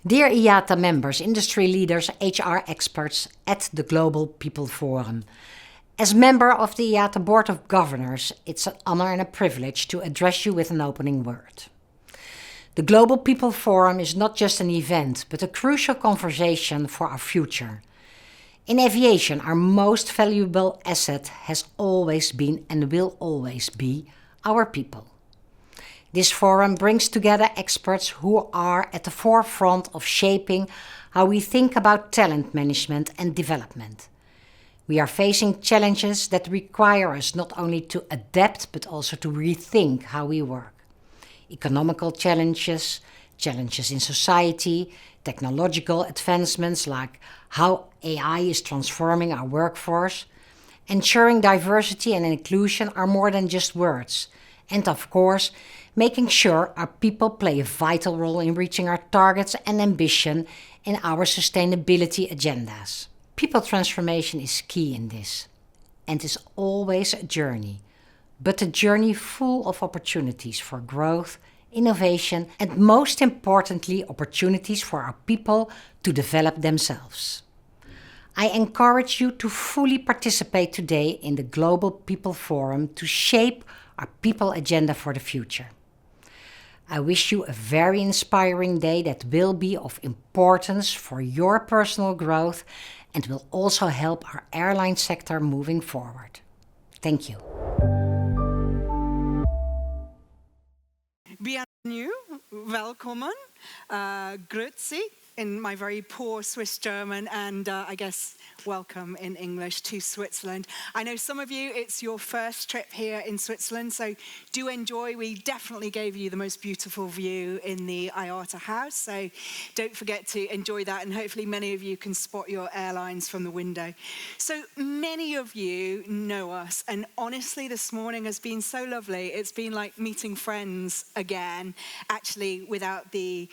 Dear IATA members, industry leaders, HR experts at the Global People Forum. As member of the IATA Board of Governors, it's an honor and a privilege to address you with an opening word. The Global People Forum is not just an event, but a crucial conversation for our future. In aviation, our most valuable asset has always been and will always be our people. This forum brings together experts who are at the forefront of shaping how we think about talent management and development. We are facing challenges that require us not only to adapt but also to rethink how we work. Economical challenges, challenges in society, technological advancements like how AI is transforming our workforce. Ensuring diversity and inclusion are more than just words. And of course, making sure our people play a vital role in reaching our targets and ambition in our sustainability agendas. People transformation is key in this and is always a journey, but a journey full of opportunities for growth, innovation, and most importantly, opportunities for our people to develop themselves. I encourage you to fully participate today in the Global People Forum to shape our people agenda for the future. I wish you a very inspiring day that will be of importance for your personal growth and will also help our airline sector moving forward. Thank you. Bienvenue, welcome, grüezi in my very poor Swiss German, and I guess welcome in English to Switzerland. I know some of you, it's your first trip here in Switzerland, so do enjoy. We definitely gave you the most beautiful view in the IATA house, so don't forget to enjoy that, and hopefully many of you can spot your airlines from the window. So many of you know us, and honestly this morning has been so lovely. It's been like meeting friends again, actually without the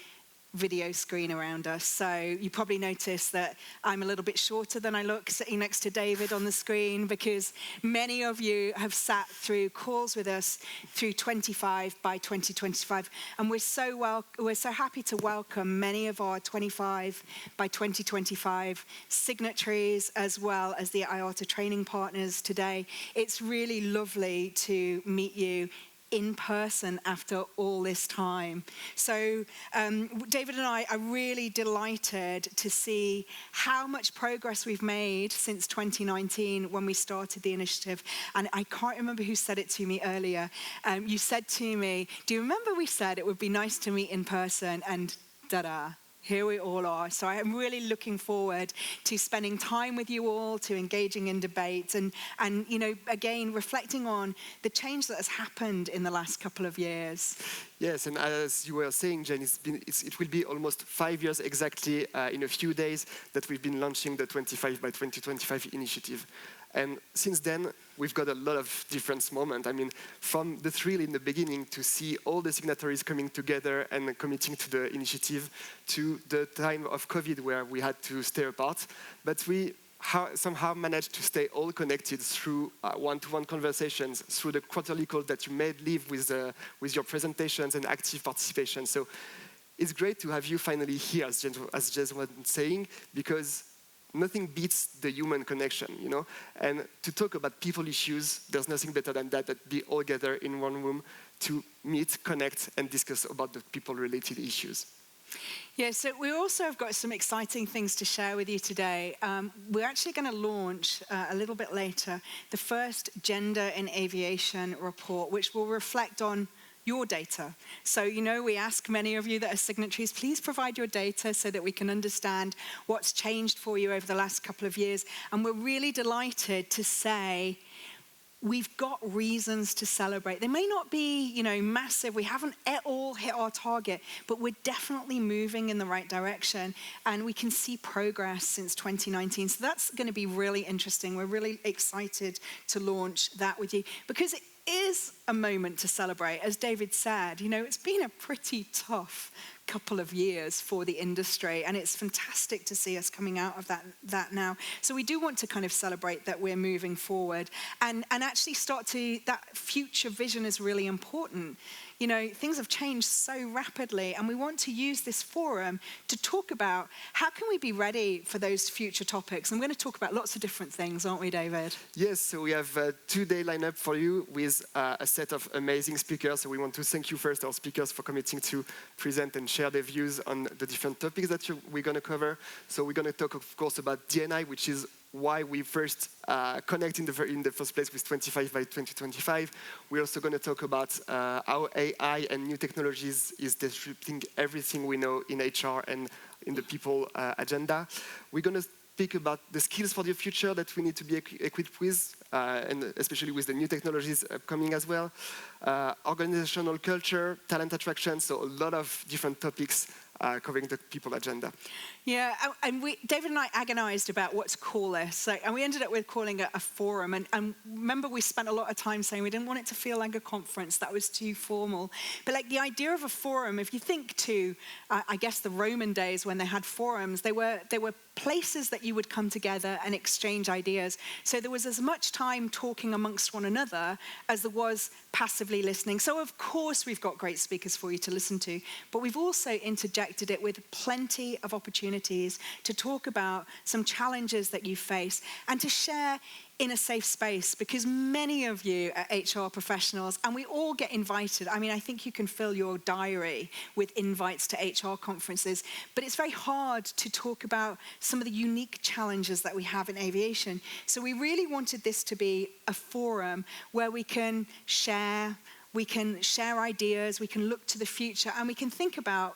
video screen around us. So you probably noticed that I'm a little bit shorter than I look sitting next to David on the screen, because many of you have sat through calls with us through 25 by 2025, and we're so happy to welcome many of our 25 by 2025 signatories as well as the IATA training partners today. It's really lovely to meet you in person after all this time. So David and I are really delighted to see how much progress we've made since 2019 when we started the initiative. And I can't remember who said it to me earlier. You said to me, do you remember we said it would be nice to meet in person? And ta-da. Here we all are. So I am really looking forward to spending time with you all, to engaging in debate, and you know, again, reflecting on the change that has happened in the last couple of years. Yes, and as you were saying, Jane, it will be almost 5 years exactly in a few days that we've been launching the 25 by 2025 initiative. And since then, we've got a lot of different moments. I mean, from the thrill in the beginning to see all the signatories coming together and committing to the initiative, to the time of COVID where we had to stay apart. But we somehow managed to stay all connected through one-to-one conversations, through the quarterly calls that you made live with your presentations and active participation. So it's great to have you finally here, as Jez was saying, because nothing beats the human connection, you know? And to talk about people issues, there's nothing better than that be all together in one room to meet, connect, and discuss about the people-related issues. Yeah, so we also have got some exciting things to share with you today. We're actually going to launch a little bit later the first Gender in Aviation report, which will reflect on your data. So, you know, we ask many of you that are signatories, please provide your data so that we can understand what's changed for you over the last couple of years. And we're really delighted to say we've got reasons to celebrate. They may not be, you know, massive. We haven't at all hit our target, but we're definitely moving in the right direction. And we can see progress since 2019. So that's going to be really interesting. We're really excited to launch that with you, because is a moment to celebrate. As David said, it's been a pretty tough couple of years for the industry, and it's fantastic to see us coming out of that now. So we do want to kind of celebrate that we're moving forward and actually that future vision is really important. Things have changed so rapidly, and we want to use this forum to talk about how can we be ready for those future topics. And we're going to talk about lots of different things, aren't we, David? Yes, so we have a 2-day lineup for you with a set of amazing speakers. So we want to thank you first, our speakers, for committing to present and share their views on the different topics that we're going to cover. So we're going to talk, of course, about D&I, which is why we first connect in the first place with 25 by 2025. We're also going to talk about how AI and new technologies is disrupting everything we know in HR and in the people agenda. We're going to speak about the skills for the future that we need to be equipped with, and especially with the new technologies coming as well. Organizational culture, talent attraction, so a lot of different topics covering the people agenda. Yeah, and David and I agonized about what to call this, and we ended up with calling it a forum. And remember, we spent a lot of time saying we didn't want it to feel like a conference, that was too formal. But like the idea of a forum, if you think to, I guess, the Roman days when they had forums, they were places that you would come together and exchange ideas. So there was as much time talking amongst one another as there was passively listening. So of course we've got great speakers for you to listen to, but we've also interjected it with plenty of opportunities to talk about some challenges that you face and to share in a safe space, because many of you are HR professionals and we all get invited. I mean, I think you can fill your diary with invites to HR conferences, but it's very hard to talk about some of the unique challenges that we have in aviation. So we really wanted this to be a forum where we can share ideas, we can look to the future, and we can think about,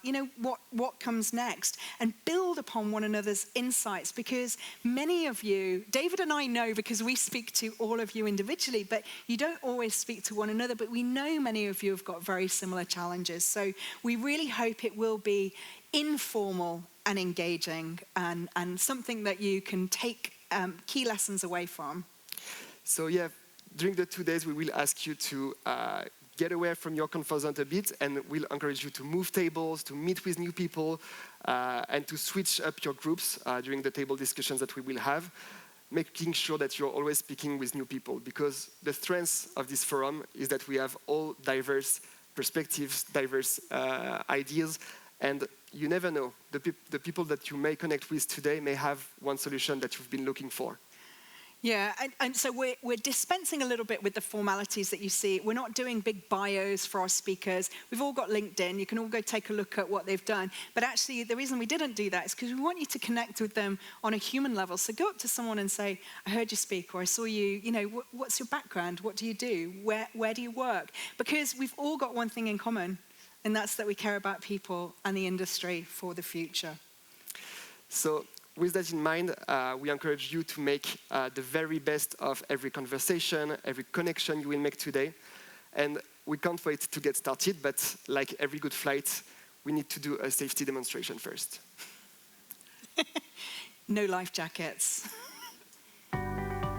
what comes next and build upon one another's insights, because many of you, David and I know because we speak to all of you individually, but you don't always speak to one another, but we know many of you have got very similar challenges. So we really hope it will be informal and engaging and something that you can take key lessons away from. So yeah, during the 2 days, we will ask you to get away from your comfort zone a bit, and we'll encourage you to move tables, to meet with new people, and to switch up your groups during the table discussions that we will have, making sure that you're always speaking with new people, because the strength of this forum is that we have all diverse perspectives, diverse ideas, and you never know. The people that you may connect with today may have one solution that you've been looking for. Yeah, and so we're dispensing a little bit with the formalities that you see. We're not doing big bios for our speakers. We've all got LinkedIn. You can all go take a look at what they've done. But actually, the reason we didn't do that is because we want you to connect with them on a human level. So go up to someone and say, I heard you speak, or I saw you, what's your background? What do you do? Where do you work? Because we've all got one thing in common, and that's that we care about people and the industry for the future. So with that in mind, we encourage you to make the very best of every conversation, every connection you will make today. And we can't wait to get started, but like every good flight, we need to do a safety demonstration first. No life jackets.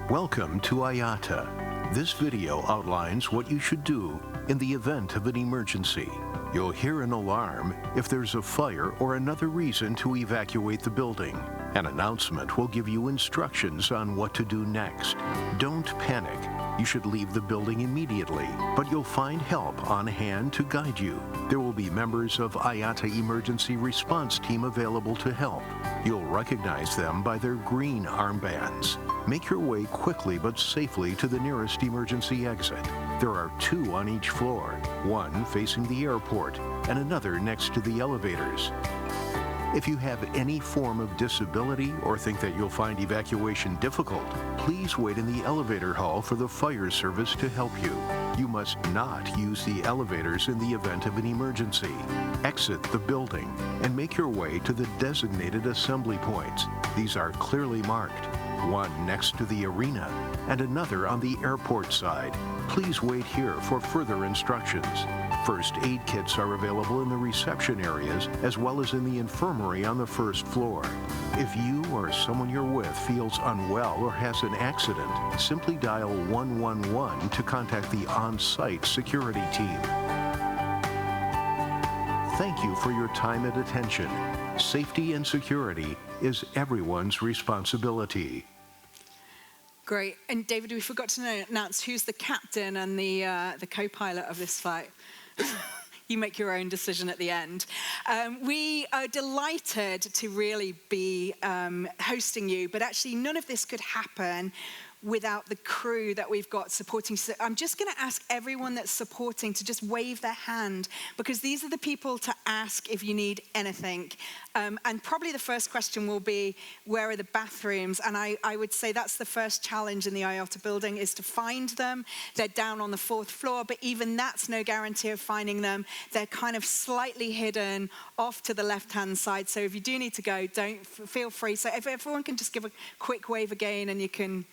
Welcome to IATA. This video outlines what you should do in the event of an emergency. You'll hear an alarm if there's a fire or another reason to evacuate the building. An announcement will give you instructions on what to do next. Don't panic. You should leave the building immediately, but you'll find help on hand to guide you. There will be members of IATA Emergency Response Team available to help. You'll recognize them by their green armbands. Make your way quickly but safely to the nearest emergency exit. There are 2 on each floor, one facing the airport and another next to the elevators. If you have any form of disability or think that you'll find evacuation difficult, please wait in the elevator hall for the fire service to help you. You must not use the elevators in the event of an emergency. Exit the building and make your way to the designated assembly points. These are clearly marked, one next to the arena and another on the airport side. Please wait here for further instructions. First aid kits are available in the reception areas as well as in the infirmary on the first floor. If you or someone you're with feels unwell or has an accident, simply dial 111 to contact the on-site security team. Thank you for your time and attention. Safety and security is everyone's responsibility. Great. And David, we forgot to announce who's the captain and the co-pilot of this flight. You make your own decision at the end. We are delighted to really be hosting you, but actually none of this could happen without the crew that we've got supporting. So I'm just going to ask everyone that's supporting to just wave their hand, because these are the people to ask if you need anything. And probably the first question will be, where are the bathrooms? And I would say that's the first challenge in the IATA building, is to find them. They're down on the 4th floor, but even that's no guarantee of finding them. They're kind of slightly hidden off to the left-hand side. So if you do need to go, feel free. So if everyone can just give a quick wave again, and you can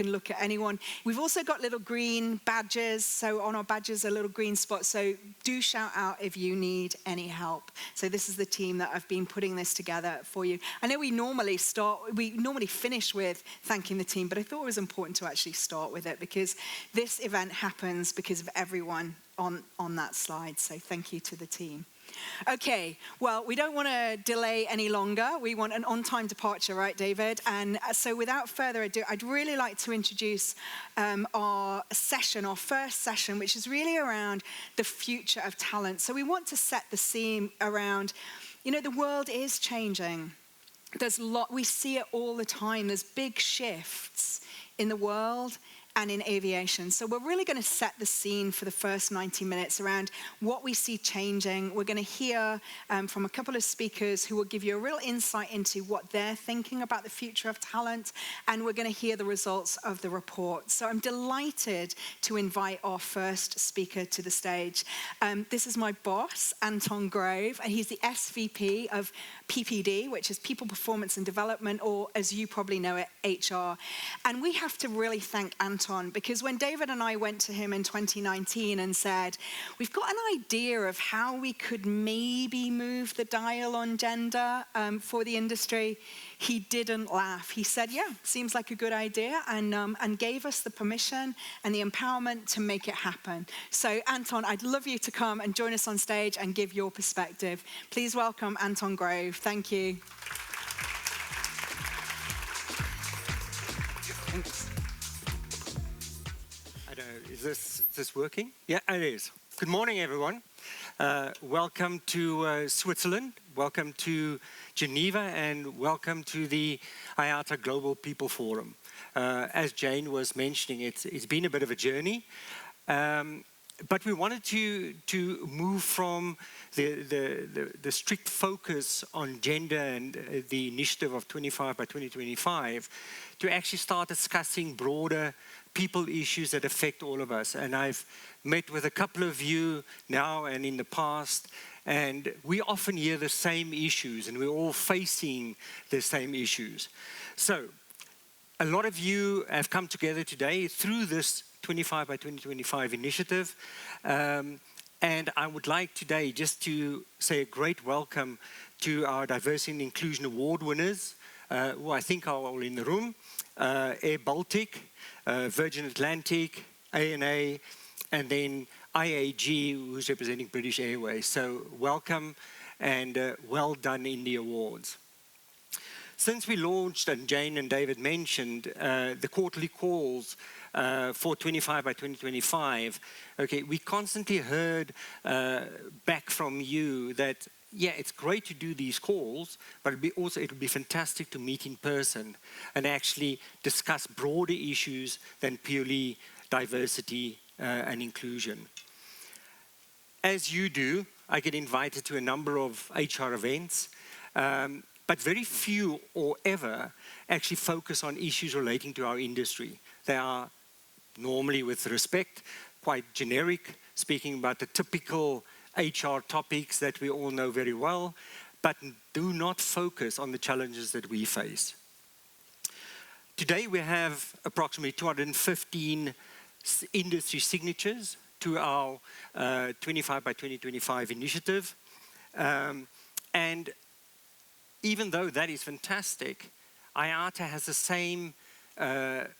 look at anyone. We've also got little green badges. So on our badges are little green spots. So do shout out if you need any help. So this is the team that have been putting this together for you. I know we normally finish with thanking the team, but I thought it was important to actually start with it, because this event happens because of everyone on that slide. So thank you to the team. Okay, well, we don't want to delay any longer. We want an on-time departure, right, David? And so without further ado, I'd really like to introduce our first session, which is really around the future of talent. So we want to set the scene around, the world is changing. We see it all the time. There's big shifts in the world and in aviation. So we're really going to set the scene for the first 90 minutes around what we see changing. We're going to hear from a couple of speakers who will give you a real insight into what they're thinking about the future of talent, and we're going to hear the results of the report. So I'm delighted to invite our first speaker to the stage. This is my boss, Anton Grove, and he's the SVP of PPD, which is People Performance and Development, or as you probably know it, HR. And we have to really thank Anton, because when David and I went to him in 2019 and said, we've got an idea of how we could maybe move the dial on gender for the industry, he didn't laugh. He said, yeah, seems like a good idea, and gave us the permission and the empowerment to make it happen. So Anton, I'd love you to come and join us on stage and give your perspective. Please welcome Anton Grove. Thank you. Thanks. I don't know, is this working? Yeah, it is. Good morning, everyone. Welcome to Switzerland. Welcome to Geneva, and welcome to the IATA Global People Forum. As Jane was mentioning, it's been a bit of a journey. But we wanted to move from the strict focus on gender and the initiative of 25 by 2025 to actually start discussing broader people issues that affect all of us. And I've met with a couple of you now and in the past, and we often hear the same issues, and we're all facing the same issues. So a lot of you have come together today through this 25 by 2025 initiative. And I would like today just to say a great welcome to our Diversity and Inclusion Award winners, who I think are all in the room. Air Baltic, Virgin Atlantic, ANA, and then IAG, who's representing British Airways. So welcome and well done in the awards. Since we launched, and Jane and David mentioned, the quarterly calls for 25 by 2025, okay, we constantly heard back from you that, yeah, it's great to do these calls, but it'll be fantastic to meet in person and actually discuss broader issues than purely diversity and inclusion. As you do, I get invited to a number of HR events, but very few or ever actually focus on issues relating to our industry. They are normally, with respect, quite generic, speaking about the typical HR topics that we all know very well, but do not focus on the challenges that we face. Today we have approximately 215 industry signatures to our 25 by 2025 initiative. And even though that is fantastic, IATA has the same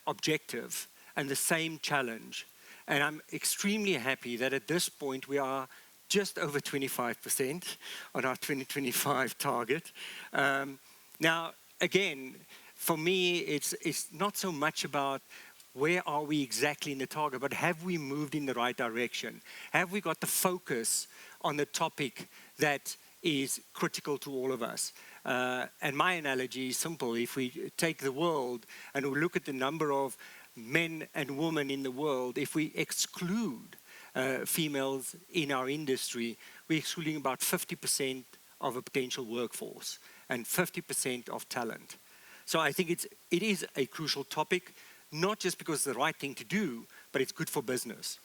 objective and the same challenge. And I'm extremely happy that at this point we are just over 25% on our 2025 target. Now, again, for me, it's not so much about where are we exactly in the target, but have we moved in the right direction? Have we got the focus on the topic that is critical to all of us? And my analogy is simple. If we take the world and we look at the number of men and women in the world, if we exclude females in our industry, we're excluding about 50% of a potential workforce and 50% of talent. So I think it is a crucial topic, not just because it's the right thing to do, but it's good for business.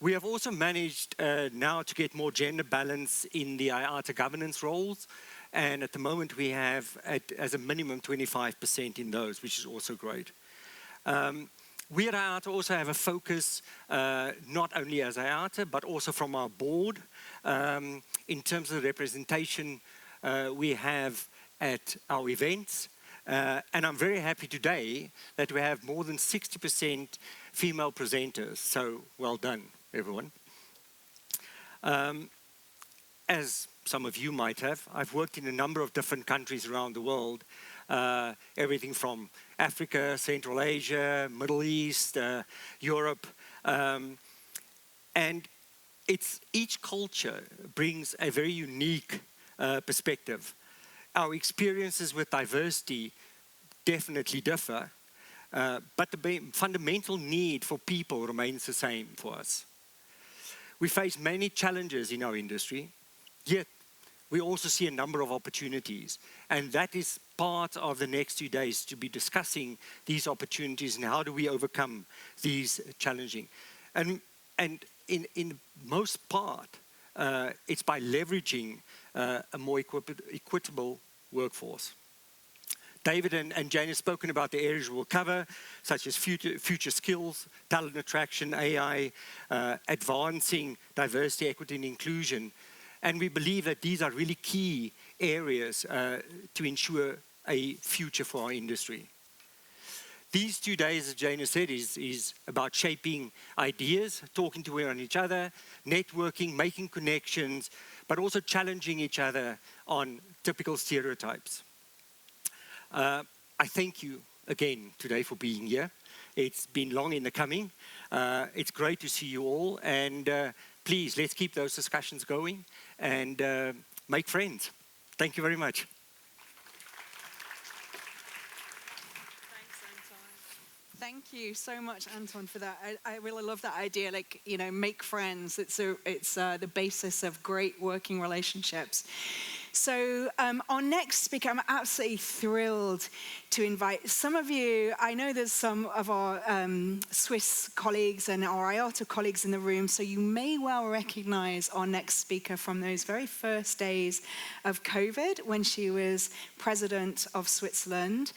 We have also managed now to get more gender balance in the IATA governance roles. And at the moment we have, as a minimum, 25% in those, which is also great. We at IATA also have a focus, not only as IATA, but also from our board, in terms of the representation we have at our events. And I'm very happy today that we have more than 60% female presenters. So well done, everyone. As some of you might have, I've worked in a number of different countries around the world, everything from Africa, Central Asia, Middle East, Europe. And each culture brings a very unique perspective. Our experiences with diversity definitely differ, but the fundamental need for people remains the same for us. We face many challenges in our industry, yet we also see a number of opportunities. And that is part of the next 2 days, to be discussing these opportunities and how do we overcome these challenging. And in most part, it's by leveraging a more equitable workforce. David and Jane have spoken about the areas we'll cover, such as future skills, talent attraction, AI, advancing diversity, equity, and inclusion. And we believe that these are really key areas to ensure a future for our industry. These 2 days, as Jane has said, is about shaping ideas, talking to each other, networking, making connections, but also challenging each other on typical stereotypes. I thank you again today for being here. It's been long in the coming. It's great to see you all, and please, let's keep those discussions going and make friends. Thank you very much. Thank you so much, Anton, for that. I really love that idea, like, you know, make friends. It's the basis of great working relationships. So our next speaker, I'm absolutely thrilled to invite some of you. I know there's some of our Swiss colleagues and our IATA colleagues in the room, so you may well recognize our next speaker from those very first days of COVID when she was president of Switzerland.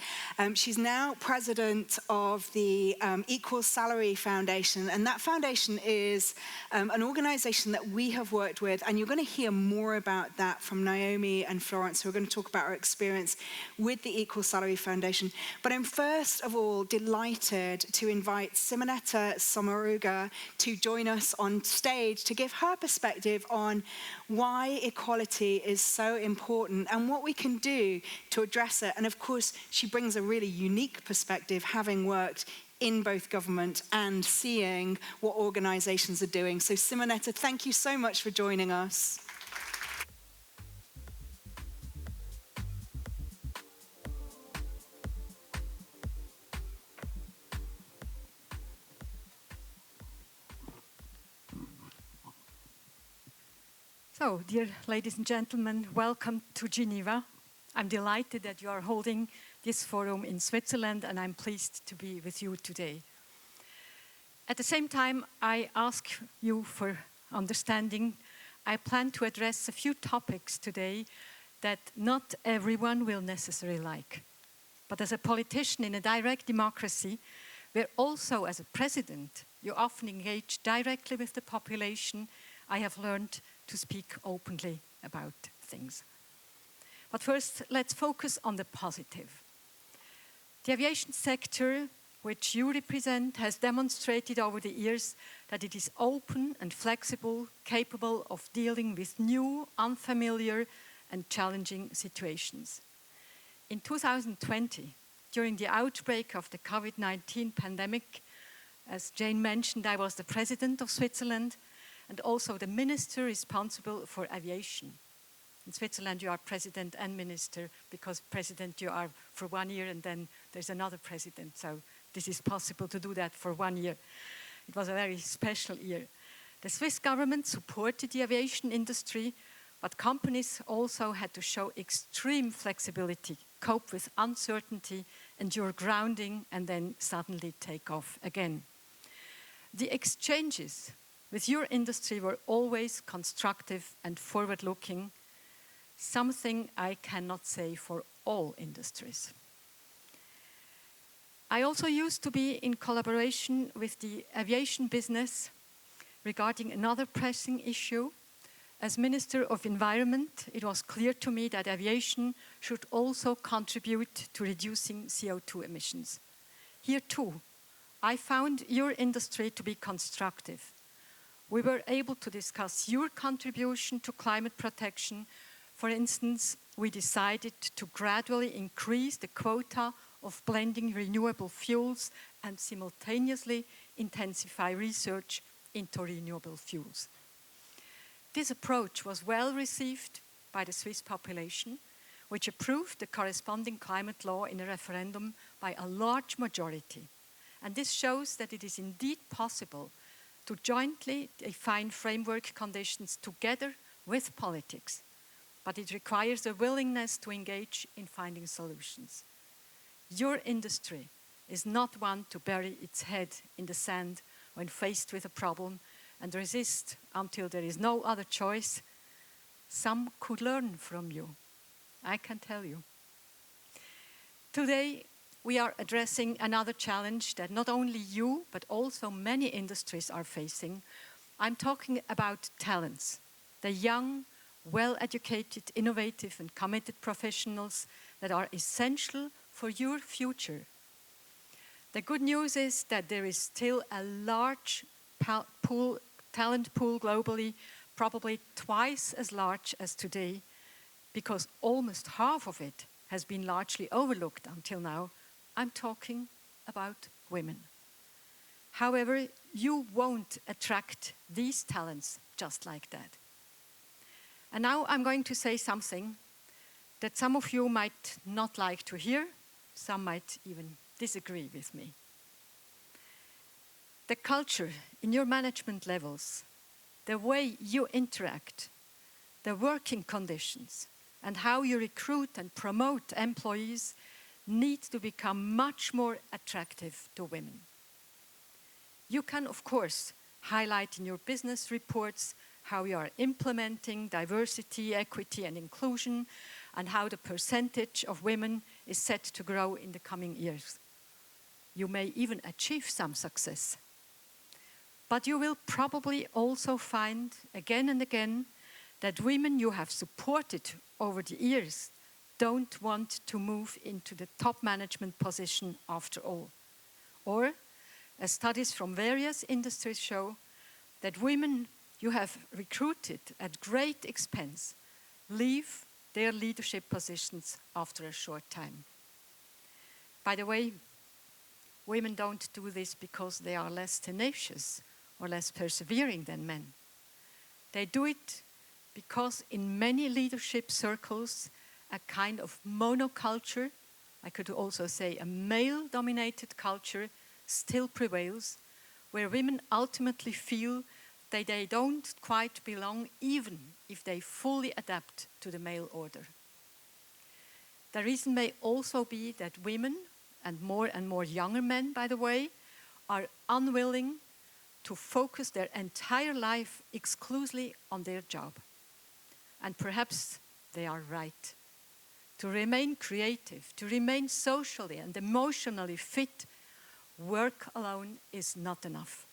She's now president of the Equal Salary Foundation, and that foundation is an organization that we have worked with, and you're going to hear more about that from Naomi and Florence, who are going to talk about our experience with the Equal Salary Foundation. But I'm first of all delighted to invite Simonetta Sommaruga to join us on stage to give her perspective on why equality is so important and what we can do to address it. And of course, she brings a really unique perspective, having worked in both government and seeing what organizations are doing. So Simonetta, thank you so much for joining us. So, dear ladies and gentlemen, welcome to Geneva. I'm delighted that you are holding this forum in Switzerland, and I'm pleased to be with you today. At the same time, I ask you for understanding. I plan to address a few topics today that not everyone will necessarily like. But as a politician in a direct democracy, where also as a president you often engage directly with the population. I have learned to speak openly about things. But first, let's focus on the positive. The aviation sector, which you represent, has demonstrated over the years that it is open and flexible, capable of dealing with new, unfamiliar, and challenging situations. In 2020, during the outbreak of the COVID-19 pandemic, as Jane mentioned, I was the president of Switzerland and also the minister responsible for aviation. In Switzerland, you are president and minister, because president you are for 1 year and then there's another president. So this is possible to do that for 1 year. It was a very special year. The Swiss government supported the aviation industry, but companies also had to show extreme flexibility, cope with uncertainty, endure grounding, and then suddenly take off again. The exchanges with your industry were always constructive and forward-looking, something I cannot say for all industries. I also used to be in collaboration with the aviation business regarding another pressing issue. As Minister of Environment, it was clear to me that aviation should also contribute to reducing CO2 emissions. Here too, I found your industry to be constructive. We were able to discuss your contribution to climate protection. For instance, we decided to gradually increase the quota of blending renewable fuels and simultaneously intensify research into renewable fuels. This approach was well received by the Swiss population, which approved the corresponding climate law in a referendum by a large majority. And this shows that it is indeed possible to jointly define framework conditions together with politics, but it requires a willingness to engage in finding solutions. Your industry is not one to bury its head in the sand when faced with a problem and resist until there is no other choice. Some could learn from you, I can tell you. Today, we are addressing another challenge that not only you, but also many industries are facing. I'm talking about talents, the young, well-educated, innovative, and committed professionals that are essential for your future. The good news is that there is still a large talent pool globally, probably twice as large as today, because almost half of it has been largely overlooked until now. I'm talking about women. However, you won't attract these talents just like that. And now I'm going to say something that some of you might not like to hear, some might even disagree with me. The culture in your management levels, the way you interact, the working conditions, and how you recruit and promote employees need to become much more attractive to women. You can, of course, highlight in your business reports how you are implementing diversity, equity, and inclusion, and how the percentage of women is set to grow in the coming years. You may even achieve some success. But you will probably also find again and again that women you have supported over the years don't want to move into the top management position after all. Or, as studies from various industries show, that women you have recruited at great expense leave their leadership positions after a short time. By the way, women don't do this because they are less tenacious or less persevering than men. They do it because in many leadership circles, a kind of monoculture, I could also say a male-dominated culture, still prevails, where women ultimately feel that they don't quite belong, even if they fully adapt to the male order. The reason may also be that women, and more younger men, by the way, are unwilling to focus their entire life exclusively on their job. And perhaps they are right. To remain creative, to remain socially and emotionally fit, work alone is not enough.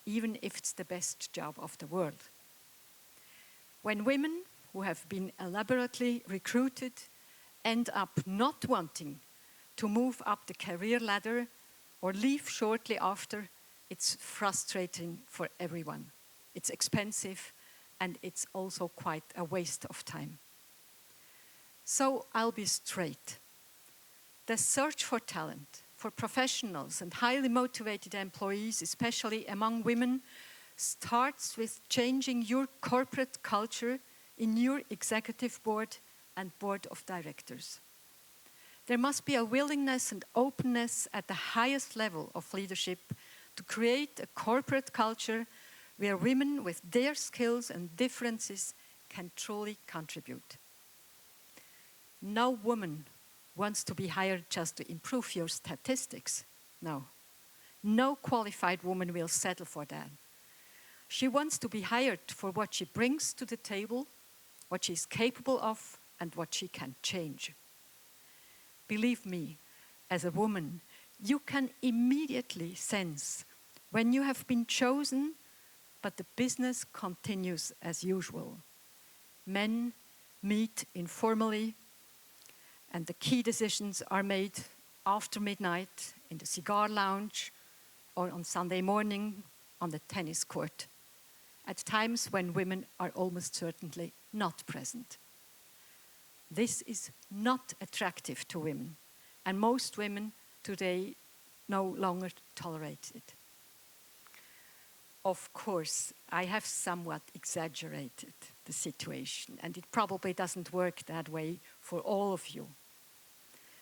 even if it's the best job of the world. When women who have been elaborately recruited end up not wanting to move up the career ladder or leave shortly after, it's frustrating for everyone. It's expensive, and it's also quite a waste of time. So I'll be straight. The search for talent, for professionals and highly motivated employees, especially among women, starts with changing your corporate culture in your executive board and board of directors. There must be a willingness and openness at the highest level of leadership to create a corporate culture where women with their skills and differences can truly contribute. No woman wants to be hired just to improve your statistics. No. No qualified woman will settle for that. She wants to be hired for what she brings to the table, what she's capable of, and what she can change. Believe me, as a woman, you can immediately sense when you have been chosen, but the business continues as usual. Men meet informally, and the key decisions are made after midnight in the cigar lounge or on Sunday morning on the tennis court, at times when women are almost certainly not present. This is not attractive to women, and most women today no longer tolerate it. Of course, I have somewhat exaggerated the situation, and it probably doesn't work that way for all of you.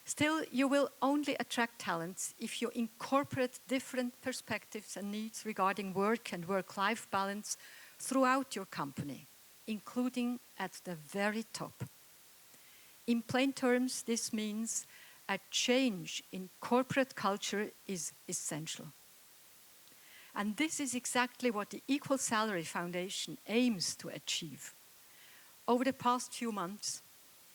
Still, you will only attract talents if you incorporate different perspectives and needs regarding work and work-life balance throughout your company, including at the very top. In plain terms, this means a change in corporate culture is essential. And this is exactly what the Equal Salary Foundation aims to achieve. Over the past few months,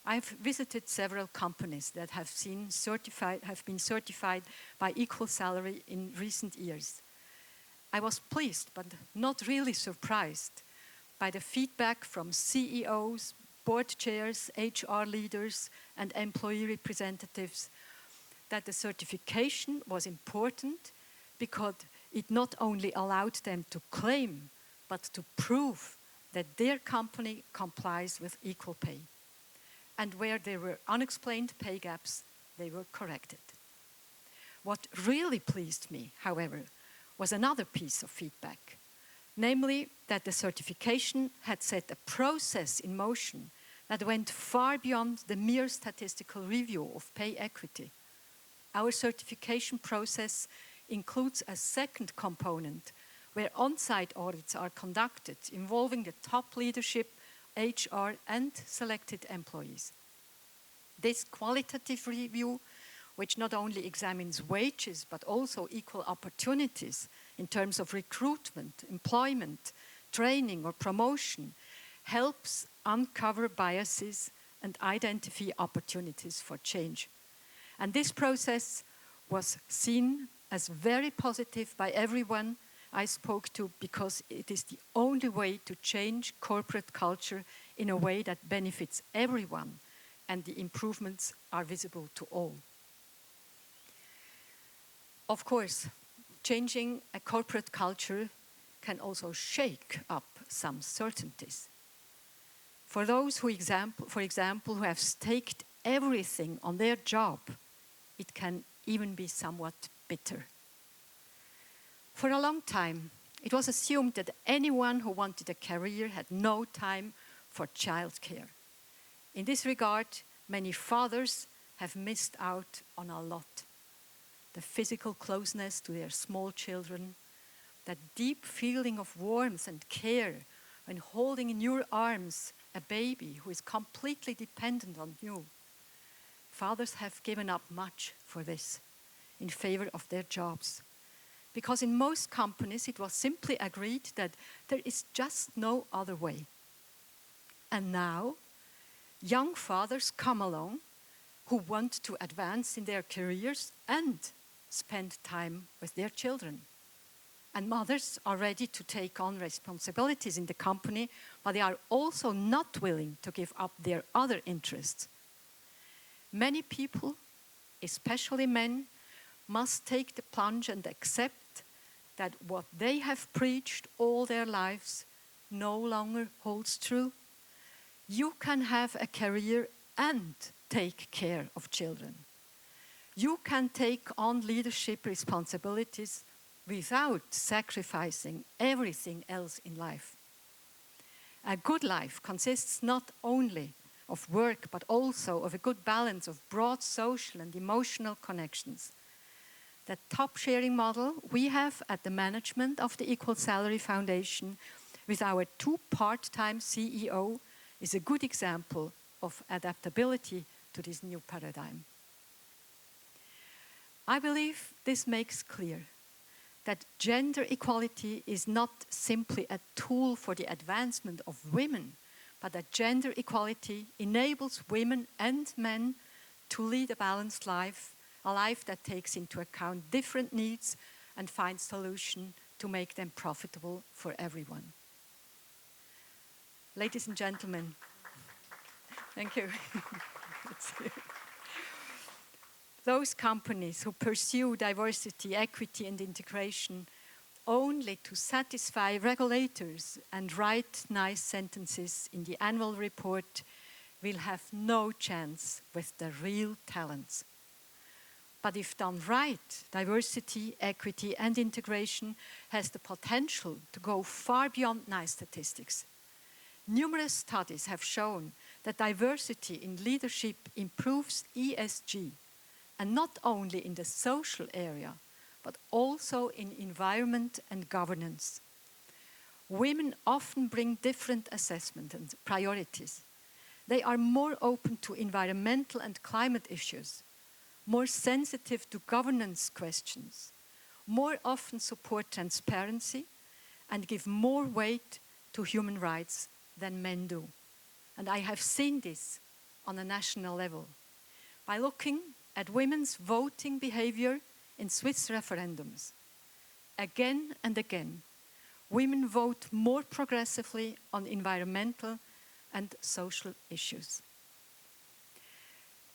I've visited several companies that have been certified by Equal Salary in recent years. I was pleased, but not really surprised, by the feedback from CEOs, board chairs, HR leaders, and employee representatives that the certification was important because it not only allowed them to claim, but to prove that their company complies with equal pay. And where there were unexplained pay gaps, they were corrected. What really pleased me, however, was another piece of feedback, namely that the certification had set a process in motion that went far beyond the mere statistical review of pay equity. Our certification process includes a second component where on-site audits are conducted involving the top leadership, HR, and selected employees. This qualitative review, which not only examines wages but also equal opportunities in terms of recruitment, employment, training, or promotion, helps uncover biases and identify opportunities for change. And this process was seen as very positive by everyone I spoke to because it is the only way to change corporate culture in a way that benefits everyone, and the improvements are visible to all. Of course, changing a corporate culture can also shake up some certainties. For those who, for example, who have staked everything on their job, it can even be somewhat bitter. For a long time, it was assumed that anyone who wanted a career had no time for childcare. In this regard, many fathers have missed out on a lot. The physical closeness to their small children, that deep feeling of warmth and care when holding in your arms a baby who is completely dependent on you. Fathers have given up much for this in favor of their jobs. Because in most companies it was simply agreed that there is just no other way. And now, young fathers come along who want to advance in their careers and spend time with their children. And mothers are ready to take on responsibilities in the company, but they are also not willing to give up their other interests. Many people, especially men, must take the plunge and accept that what they have preached all their lives no longer holds true. You can have a career and take care of children. You can take on leadership responsibilities without sacrificing everything else in life. A good life consists not only of work, but also of a good balance of broad social and emotional connections. The top sharing model we have at the management of the Equal Salary Foundation with our 2 part-time CEO is a good example of adaptability to this new paradigm. I believe this makes clear that gender equality is not simply a tool for the advancement of women, but that gender equality enables women and men to lead a balanced life, a life that takes into account different needs and finds solutions to make them profitable for everyone. Ladies and gentlemen, thank you. Those companies who pursue diversity, equity, and integration only to satisfy regulators and write nice sentences in the annual report will have no chance with the real talents. But if done right, diversity, equity, and integration has the potential to go far beyond nice statistics. Numerous studies have shown that diversity in leadership improves ESG, and not only in the social area, but also in environment and governance. Women often bring different assessment and priorities. They are more open to environmental and climate issues, more sensitive to governance questions, more often support transparency, and give more weight to human rights than men do. And I have seen this on a national level by looking at women's voting behavior in Swiss referendums. Again and again, women vote more progressively on environmental and social issues.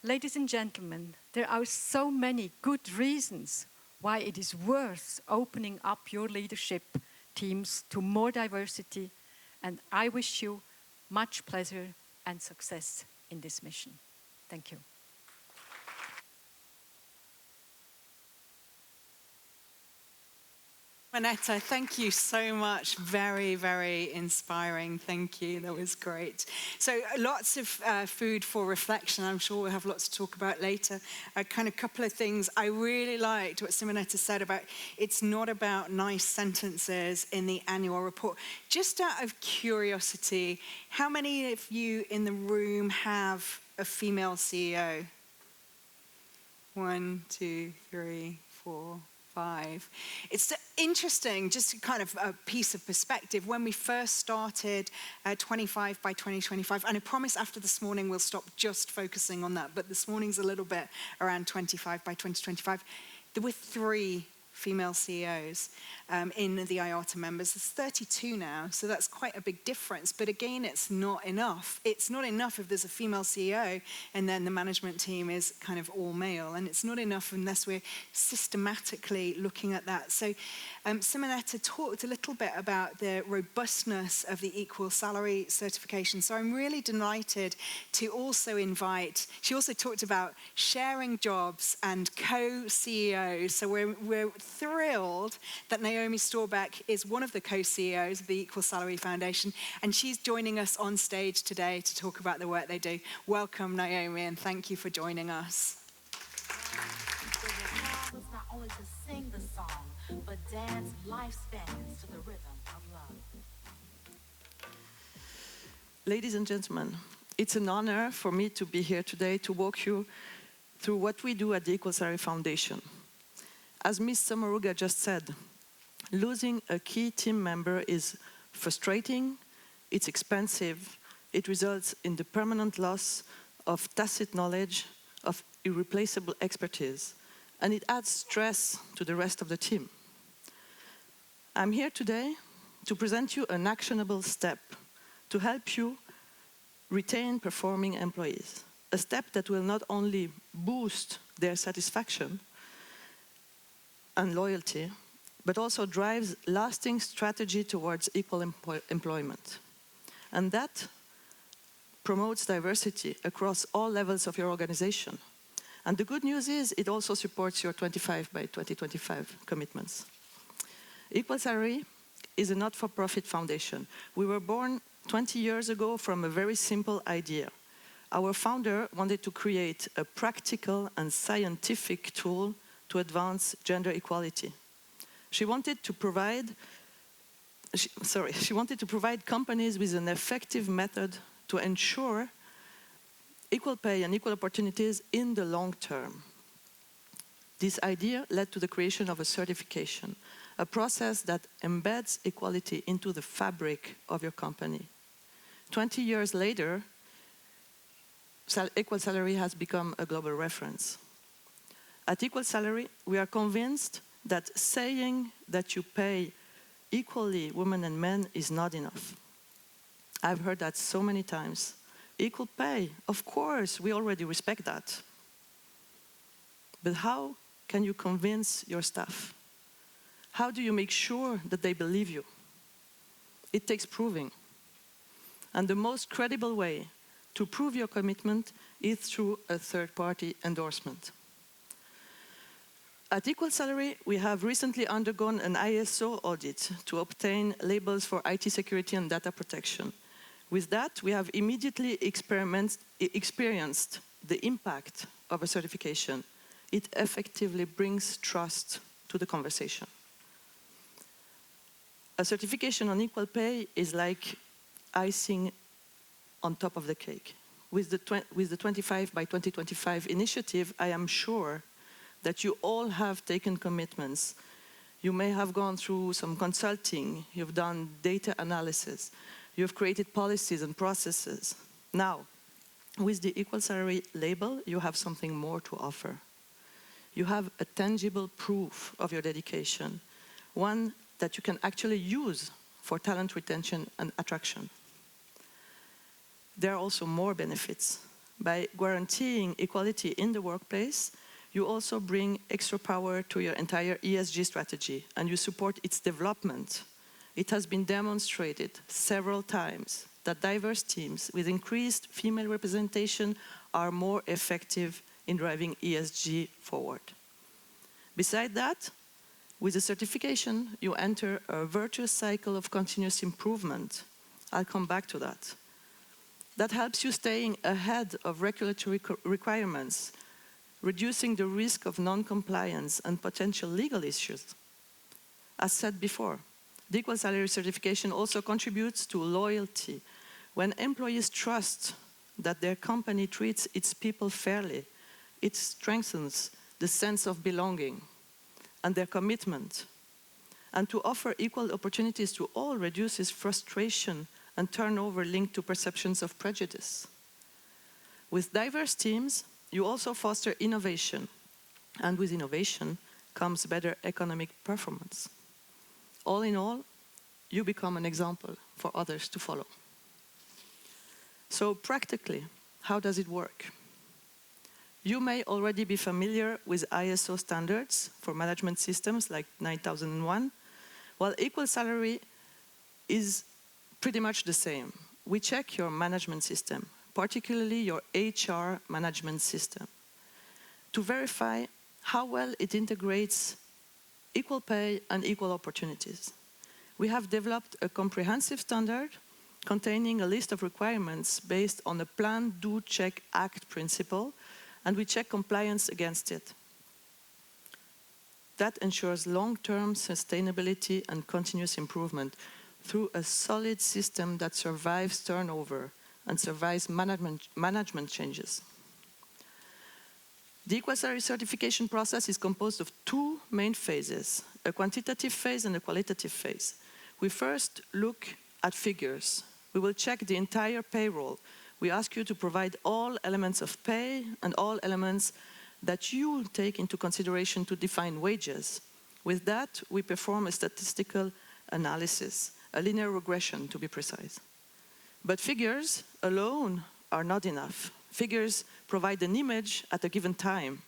Ladies and gentlemen, there are so many good reasons why it is worth opening up your leadership teams to more diversity, and I wish you much pleasure and success in this mission. Thank you. Manetta, thank you so much. Very, very inspiring. Thank you. That was great. So lots of food for reflection. I'm sure we'll have lots to talk about later. A couple of things. I really liked what Simonetta said about it's not about nice sentences in the annual report. Just out of curiosity, how many of you in the room have a female CEO? 1, 2, 3, 4, 5. It's interesting, just kind of a piece of perspective. When we first started 25 by 2025, and I promise after this morning we'll stop just focusing on that, but this morning's a little bit around 25 by 2025. There were 3 female CEOs in the IATA members. There's 32 now, so that's quite a big difference. But again, it's not enough. It's not enough if there's a female CEO and then the management team is kind of all male. And it's not enough unless we're systematically looking at that. So Simonetta talked a little bit about the robustness of the equal salary certification. So I'm really delighted to also invite, she also talked about sharing jobs and co-CEOs. So we're thrilled that Naomi Storbeck is one of the co-CEOs of the Equal Salary Foundation, and she's joining us on stage today to talk about the work they do. Welcome, Naomi, and thank you for joining us. Not only to sing the song, but dance lifespans to the rhythm of love. Ladies and gentlemen, it's an honor for me to be here today to walk you through what we do at the Equal Salary Foundation. As Ms. Samaruga just said, losing a key team member is frustrating, it's expensive, it results in the permanent loss of tacit knowledge, of irreplaceable expertise, and it adds stress to the rest of the team. I'm here today to present you an actionable step to help you retain performing employees. A step that will not only boost their satisfaction and loyalty, but also drives lasting strategy towards equal employment. And that promotes diversity across all levels of your organization. And the good news is it also supports your 25 by 2025 commitments. Equal Salary is a not-for-profit foundation. We were born 20 years ago from a very simple idea. Our founder wanted to create a practical and scientific tool to advance gender equality. She wanted to provide companies with an effective method to ensure equal pay and equal opportunities in the long term. This idea led to the creation of a certification, a process that embeds equality into the fabric of your company. 20 years later, Equal Salary has become a global reference. At Equal Salary, we are convinced that saying that you pay equally women and men is not enough. I've heard that so many times. Equal pay, of course, we already respect that. But how can you convince your staff? How do you make sure that they believe you? It takes proving. And the most credible way to prove your commitment is through a third-party endorsement. At Equal Salary, we have recently undergone an ISO audit to obtain labels for IT security and data protection. With that, we have immediately experienced the impact of a certification. It effectively brings trust to the conversation. A certification on equal pay is like icing on top of the cake. With the 25 by 2025 initiative, I am sure that you all have taken commitments. You may have gone through some consulting, you've done data analysis, you've created policies and processes. Now, with the Equal Salary label, you have something more to offer. You have a tangible proof of your dedication, one that you can actually use for talent retention and attraction. There are also more benefits. By guaranteeing equality in the workplace, you also bring extra power to your entire ESG strategy and you support its development. It has been demonstrated several times that diverse teams with increased female representation are more effective in driving ESG forward. Besides that, with the certification, you enter a virtuous cycle of continuous improvement. I'll come back to that. That helps you staying ahead of regulatory requirements, reducing the risk of non-compliance and potential legal issues. As said before, the Equal Salary certification also contributes to loyalty. When employees trust that their company treats its people fairly, it strengthens the sense of belonging and their commitment. And to offer equal opportunities to all reduces frustration and turnover linked to perceptions of prejudice. With diverse teams, you also foster innovation, and with innovation comes better economic performance. All in all, you become an example for others to follow. So practically, how does it work? You may already be familiar with ISO standards for management systems like 9001, while Equal Salary is pretty much the same. We check your management system, particularly your HR management system, to verify how well it integrates equal pay and equal opportunities. We have developed a comprehensive standard containing a list of requirements based on the Plan, Do, Check, Act principle, and we check compliance against it. That ensures long-term sustainability and continuous improvement through a solid system that survives turnover and survives management changes. The Equal Salary certification process is composed of two main phases, a quantitative phase and a qualitative phase. We first look at figures. We will check the entire payroll. We ask you to provide all elements of pay and all elements that you take into consideration to define wages. With that, we perform a statistical analysis, a linear regression to be precise. But figures alone are not enough. Figures provide an image at a given time.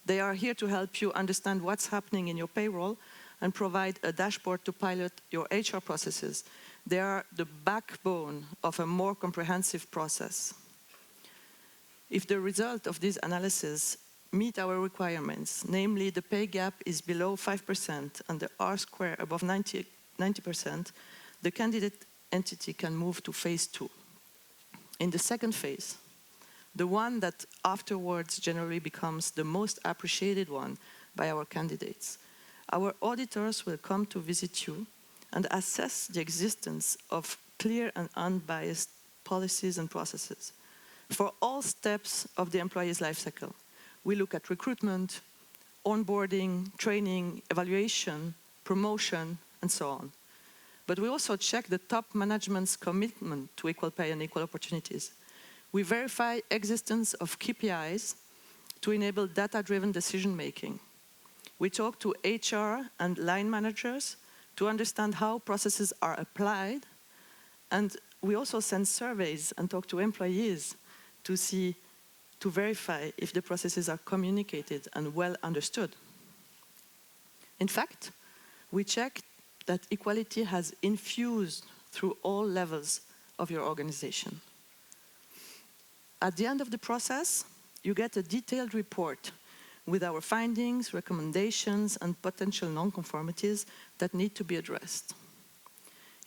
They are here to help you understand what's happening in your payroll and provide a dashboard to pilot your HR processes. They are the backbone of a more comprehensive process. If the result of this analysis meet our requirements, namely the pay gap is below 5% and the R-square above 90%, the candidate entity can move to phase 2. In the second phase, the one that afterwards generally becomes the most appreciated one by our candidates, our auditors will come to visit you and assess the existence of clear and unbiased policies and processes for all steps of the employee's life cycle. We look at recruitment, onboarding, training, evaluation, promotion, and so on. But we also check the top management's commitment to equal pay and equal opportunities. We verify existence of KPIs to enable data-driven decision-making. We talk to HR and line managers to understand how processes are applied, and we also send surveys and talk to employees to verify if the processes are communicated and well understood. In fact, we check that equality has infused through all levels of your organization. At the end of the process, you get a detailed report with our findings, recommendations, and potential non-conformities that need to be addressed.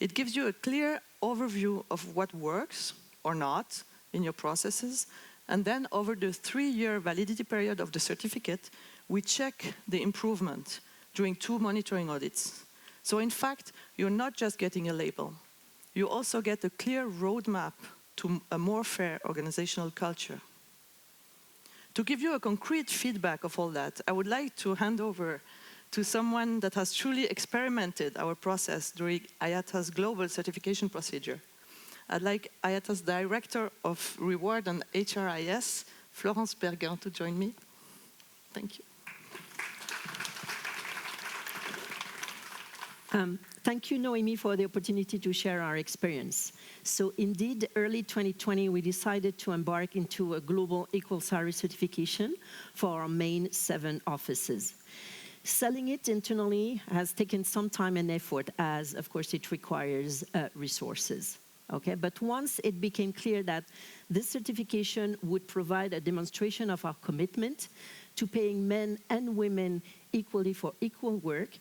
It gives you a clear overview of what works or not in your processes, and then over the 3-year validity period of the certificate, we check the improvement during 2 monitoring audits. So in fact, you're not just getting a label, you also get a clear roadmap to a more fair organizational culture. To give you a concrete feedback of all that, I would like to hand over to someone that has truly experimented our process during IATA's global certification procedure. I'd like IATA's Director of Reward and HRIS, Florence Berguin, to join me. Thank you. Thank you, Noémie, for the opportunity to share our experience. So indeed, early 2020, we decided to embark into a global equal salary certification for our main 7 offices. Selling it internally has taken some time and effort, as of course it requires resources. Okay, but once it became clear that this certification would provide a demonstration of our commitment to paying men and women equally for equal work,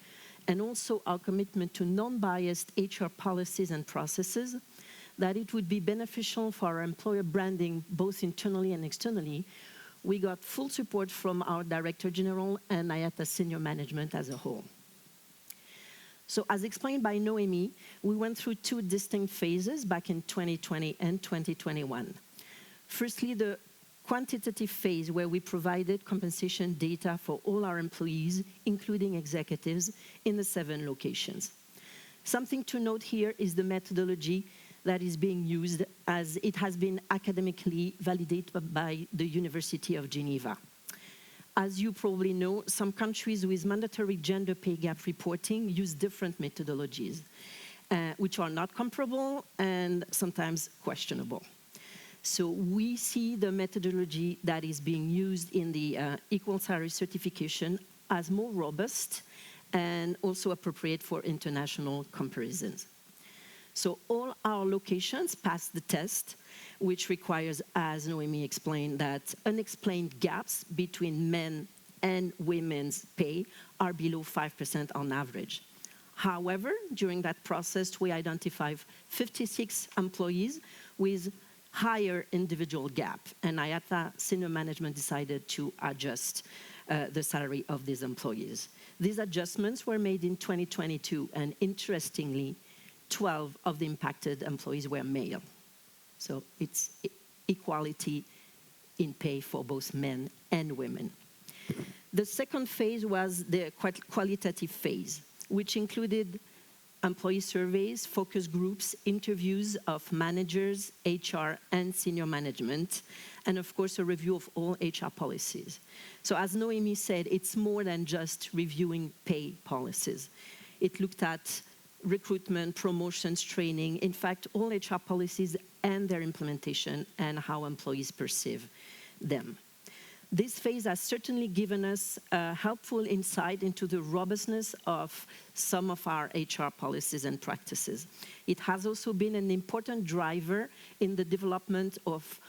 and also our commitment to non-biased HR policies and processes, that it would be beneficial for our employer branding, both internally and externally, we got full support from our Director General and IATA senior management as a whole. So as explained by Noémie, we went through 2 distinct phases back in 2020 and 2021. Firstly, the quantitative phase, where we provided compensation data for all our employees, including executives, in the 7 locations. Something to note here is the methodology that is being used, as it has been academically validated by the University of Geneva. As you probably know, some countries with mandatory gender pay gap reporting use different methodologies, which are not comparable and sometimes questionable. So we see the methodology that is being used in the equal salary certification as more robust and also appropriate for international comparisons. So all our locations passed the test, which requires, as Noémie explained, that unexplained gaps between men and women's pay are below 5% on average. However, during that process, we identified 56 employees with higher individual gap, and IATA senior management decided to adjust the salary of these employees. These adjustments were made in 2022, and interestingly, 12 of the impacted employees were male. So it's equality in pay for both men and women. The second phase was the qualitative phase, which included employee surveys, focus groups, interviews of managers, HR, and senior management, and of course, a review of all HR policies. So as Noémie said, it's more than just reviewing pay policies. It looked at recruitment, promotions, training, in fact, all HR policies and their implementation and how employees perceive them. This phase has certainly given us a helpful insight into the robustness of some of our HR policies and practices. It has also been an important driver in the development of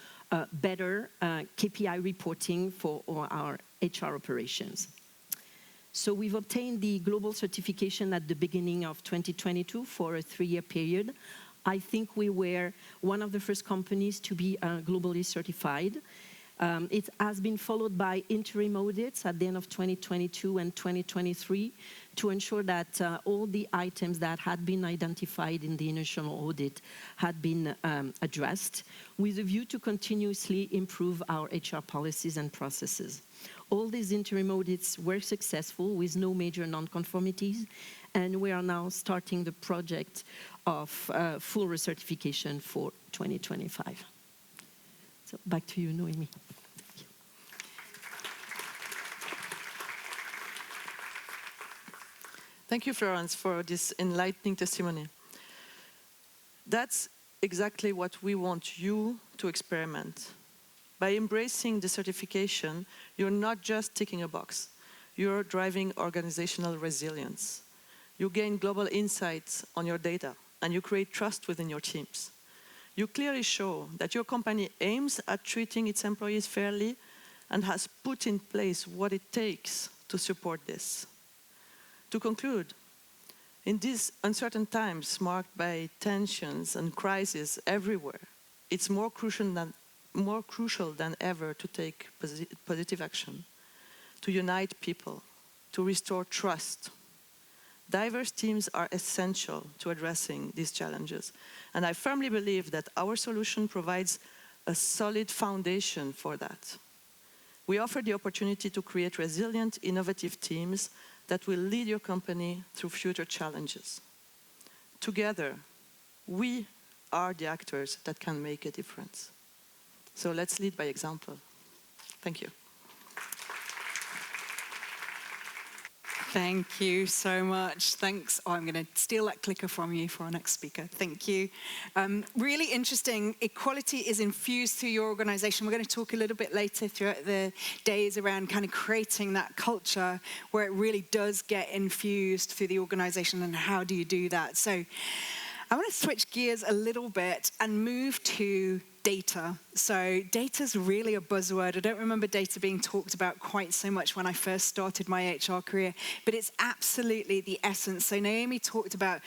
better KPI reporting for our HR operations. So we've obtained the global certification at the beginning of 2022 for a 3-year period. I think we were one of the first companies to be globally certified. It has been followed by interim audits at the end of 2022 and 2023 to ensure that all the items that had been identified in the initial audit had been addressed, with a view to continuously improve our HR policies and processes. All these interim audits were successful with no major non-conformities, and we are now starting the project of full recertification for 2025. So back to you, Noémie. Thank you, Florence, for this enlightening testimony. That's exactly what we want you to experiment. By embracing the certification, you're not just ticking a box. You're driving organizational resilience. You gain global insights on your data, and you create trust within your teams. You clearly show that your company aims at treating its employees fairly and has put in place what it takes to support this. To conclude, in these uncertain times marked by tensions and crises everywhere, it's more crucial than ever to take positive action, to unite people, to restore trust. Diverse teams are essential to addressing these challenges, and I firmly believe that our solution provides a solid foundation for that. We offer the opportunity to create resilient, innovative teams that will lead your company through future challenges. Together, we are the actors that can make a difference. So let's lead by example. Thank you. Thank you so much. Thanks. Oh, I'm going to steal that clicker from you for our next speaker. Thank you. Really interesting. Equality is infused through your organization. We're going to talk a little bit later throughout the days around kind of creating that culture where it really does get infused through the organization, and how do you do that? So I want to switch gears a little bit and move to data. So data's really a buzzword. I don't remember data being talked about quite so much when I first started my HR career, but it's absolutely the essence. So Noémie talked about,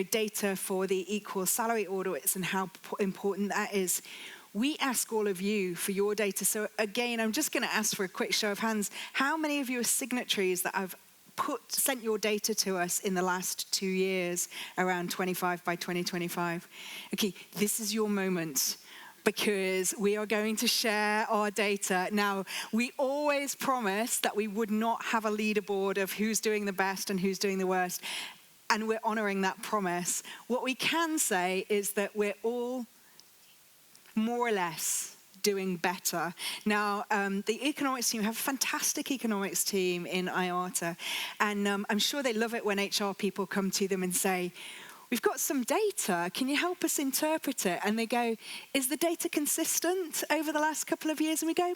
data for the equal salary audits and how important that is. We ask all of you for your data. So again, I'm just going to ask for a quick show of hands. How many of you are signatories that have sent your data to us in the last 2 years around 25 by 2025? Okay, this is your moment, because we are going to share our data. Now, we always promised that we would not have a leaderboard of who's doing the best and who's doing the worst, and we're honoring that promise. What we can say is that we're all more or less doing better. Now, the economics team have a fantastic economics team in IATA, and I'm sure they love it when HR people come to them and say, we've got some data, can you help us interpret it? And they go, is the data consistent over the last couple of years? And we go,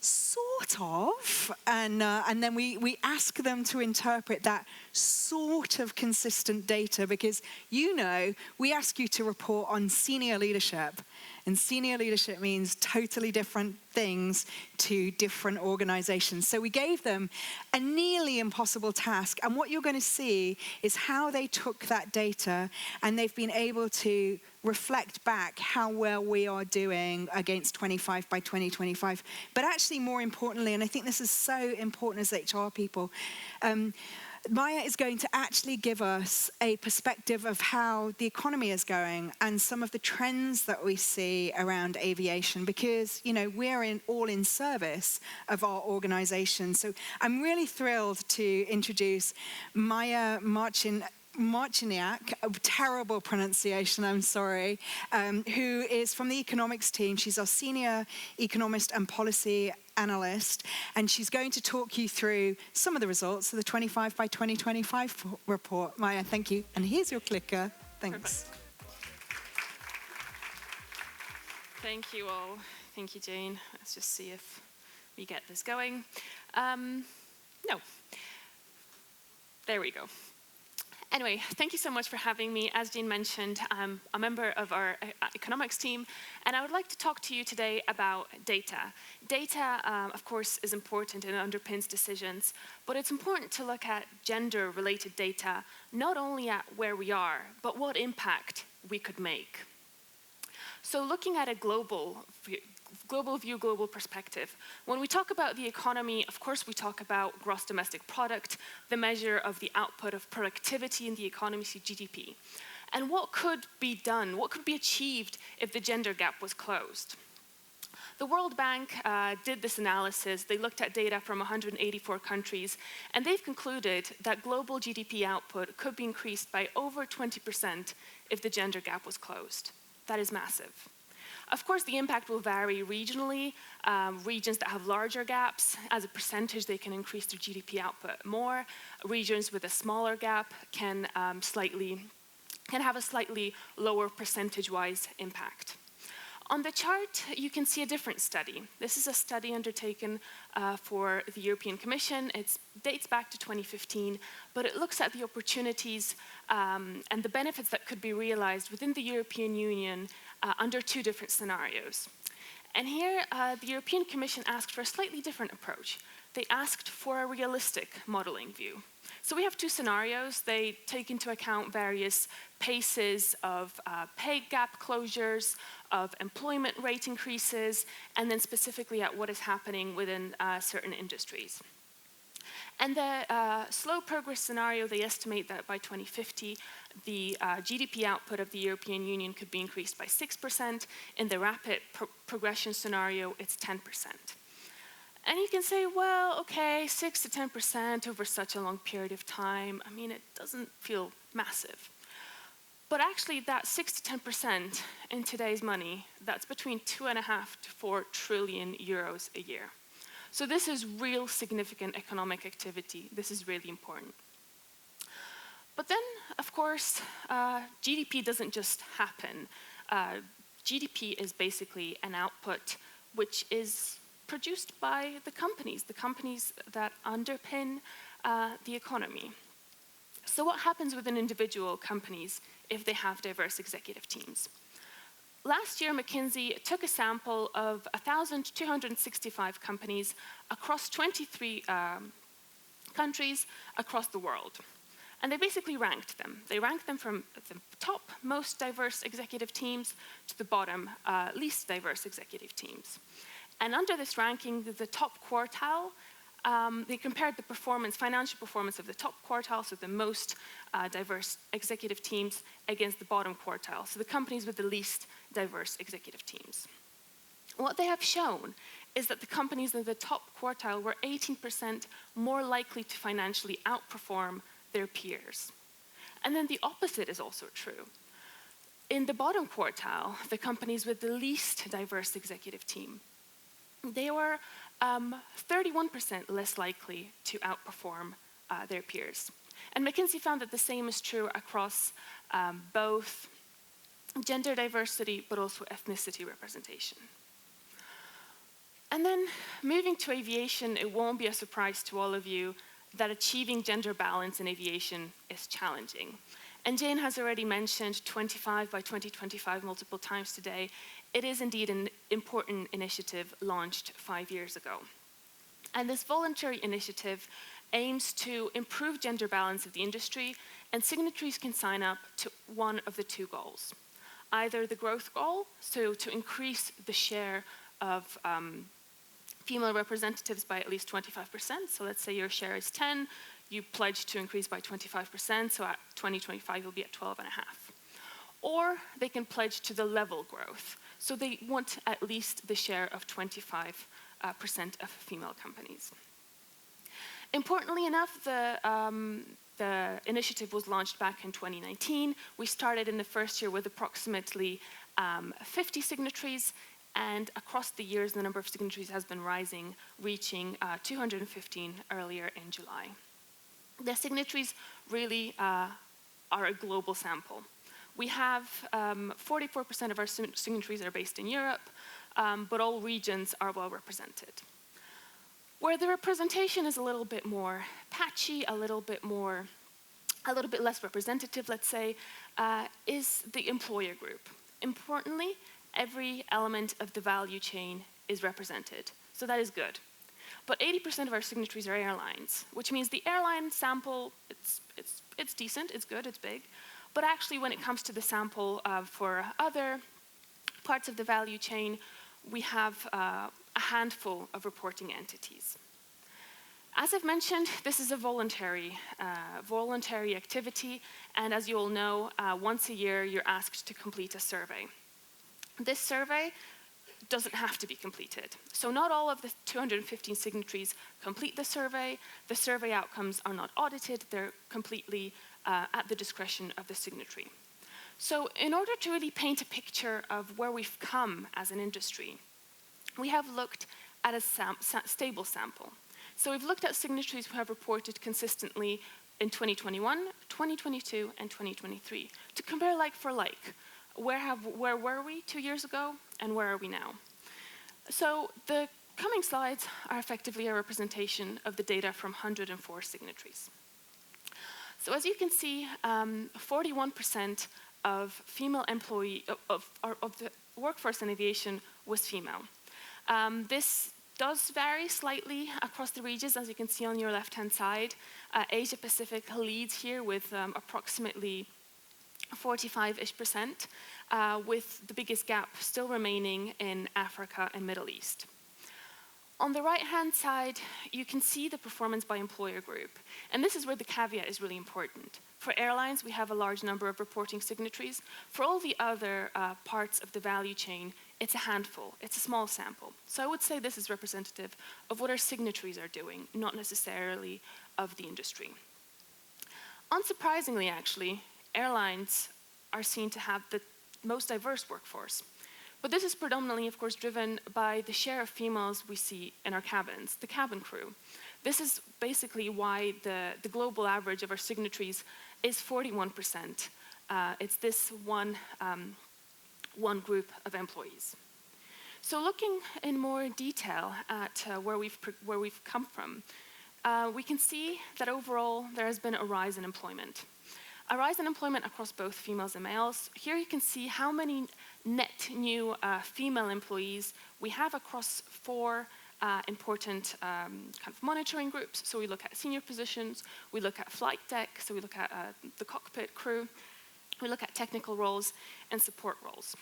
sort of. And then we ask them to interpret that sort of consistent data, because we ask you to report on senior leadership. And senior leadership means totally different things to different organizations. So we gave them a nearly impossible task. And what you're going to see is how they took that data and they've been able to reflect back how well we are doing against 25 by 2025. But actually, more importantly, and I think this is so important as HR people, Maya is going to actually give us a perspective of how the economy is going and some of the trends that we see around aviation, because, we're all in service of our organization. So I'm really thrilled to introduce Maya Marcin Marciniak, a terrible pronunciation, I'm sorry, who is from the economics team. She's our senior economist and policy analyst, and she's going to talk you through some of the results of the 25 by 2025 report. Maya, thank you. And here's your clicker. Thanks. Perfect. Thank you all. Thank you, Jane. Let's just see if we get this going. No. There we go. Anyway, thank you so much for having me. As Jane mentioned, I'm a member of our economics team, and I would like to talk to you today about data. Data, of course, is important and underpins decisions, but it's important to look at gender-related data, not only at where we are, but what impact we could make. So looking at a global view, global perspective. When we talk about the economy, of course, we talk about gross domestic product, the measure of the output of productivity in the economy, so GDP. And what could be done, what could be achieved if the gender gap was closed? The World Bank did this analysis. They looked at data from 184 countries, and they've concluded that global GDP output could be increased by over 20% if the gender gap was closed. That is massive. Of course, the impact will vary regionally. Regions that have larger gaps, as a percentage, they can increase their GDP output more. Regions with a smaller gap can have a slightly lower percentage-wise impact. On the chart, you can see a different study. This is a study undertaken for the European Commission. It dates back to 2015, but it looks at the opportunities and the benefits that could be realized within the European Union under two different scenarios. And here, the European Commission asked for a slightly different approach. They asked for a realistic modeling view. So we have two scenarios. They take into account various paces of pay gap closures, of employment rate increases, and then specifically at what is happening within certain industries. And the slow progress scenario, they estimate that by 2050, the GDP output of the European Union could be increased by 6%. In the rapid progression scenario, it's 10%. And you can say, well, okay, 6 to 10% over such a long period of time, I mean, it doesn't feel massive. But actually, that 6 to 10% in today's money, that's between 2.5 to 4 trillion euros a year. So this is real significant economic activity. This is really important. But then, of course, GDP doesn't just happen. GDP is basically an output which is produced by the companies that underpin the economy. So what happens within individual companies if they have diverse executive teams? Last year, McKinsey took a sample of 1,265 companies across 23 countries across the world. And they basically ranked them. They ranked them from the top most diverse executive teams to the bottom least diverse executive teams. And under this ranking, the top quartile, they compared the financial performance of the top quartile, so the most diverse executive teams, against the bottom quartile, so the companies with the least diverse executive teams. What they have shown is that the companies in the top quartile were 18% more likely to financially outperform their peers. And then the opposite is also true. In the bottom quartile, the companies with the least diverse executive team, they were 31% less likely to outperform their peers. And McKinsey found that the same is true across both gender diversity, but also ethnicity representation. And then moving to aviation, it won't be a surprise to all of you that achieving gender balance in aviation is challenging. And Jane has already mentioned 25 by 2025 multiple times today. It is indeed an important initiative launched 5 years ago. And this voluntary initiative aims to improve gender balance of the industry, and signatories can sign up to one of the two goals. Either the growth goal, so to increase the share of female representatives by at least 25%. So let's say your share is 10, you pledge to increase by 25%, so at 2025 you'll be at 12.5. Or they can pledge to the level growth. So they want at least the share of 25% of female companies. Importantly enough, the the initiative was launched back in 2019. We started in the first year with approximately 50 signatories, and across the years, the number of signatories has been rising, reaching 215 earlier in July. The signatories really are a global sample. We have 44% of our signatories are based in Europe, but all regions are well represented. Where the representation is a little bit more patchy, a little bit less representative, let's say, is the employer group. Importantly, every element of the value chain is represented, so that is good. But 80% of our signatories are airlines, which means the airline sample, it's decent, it's good, it's big, but actually when it comes to the sample for other parts of the value chain, we have a handful of reporting entities. As I've mentioned, this is a voluntary activity, and as you all know, once a year you're asked to complete a survey. This survey doesn't have to be completed. So not all of the 215 signatories complete the survey. The survey outcomes are not audited. They're completely at the discretion of the signatory. So in order to really paint a picture of where we've come as an industry, we have looked at a stable sample. So we've looked at signatories who have reported consistently in 2021, 2022, and 2023 to compare like for like. Where were we 2 years ago, and where are we now? So the coming slides are effectively a representation of the data from 104 signatories. So as you can see, 41% of female employee of the workforce in aviation was female. This does vary slightly across the regions, as you can see on your left-hand side. Asia Pacific leads here with approximately 45-ish%, with the biggest gap still remaining in Africa and Middle East. On the right-hand side, you can see the performance by employer group. And this is where the caveat is really important. For airlines, we have a large number of reporting signatories. For all the other parts of the value chain, it's a handful, it's a small sample. So I would say this is representative of what our signatories are doing, not necessarily of the industry. Unsurprisingly, actually, airlines are seen to have the most diverse workforce. But this is predominantly, of course, driven by the share of females we see in our cabins, the cabin crew. This is basically why the global average of our signatories is 41%. It's this one group of employees. So looking in more detail at where we've come from, we can see that overall there has been a rise in employment. A rise in employment across both females and males. Here you can see how many net new female employees we have across four important kind of monitoring groups. So we look at senior positions, we look at flight deck, so we look at the cockpit crew, we look at technical roles and support roles.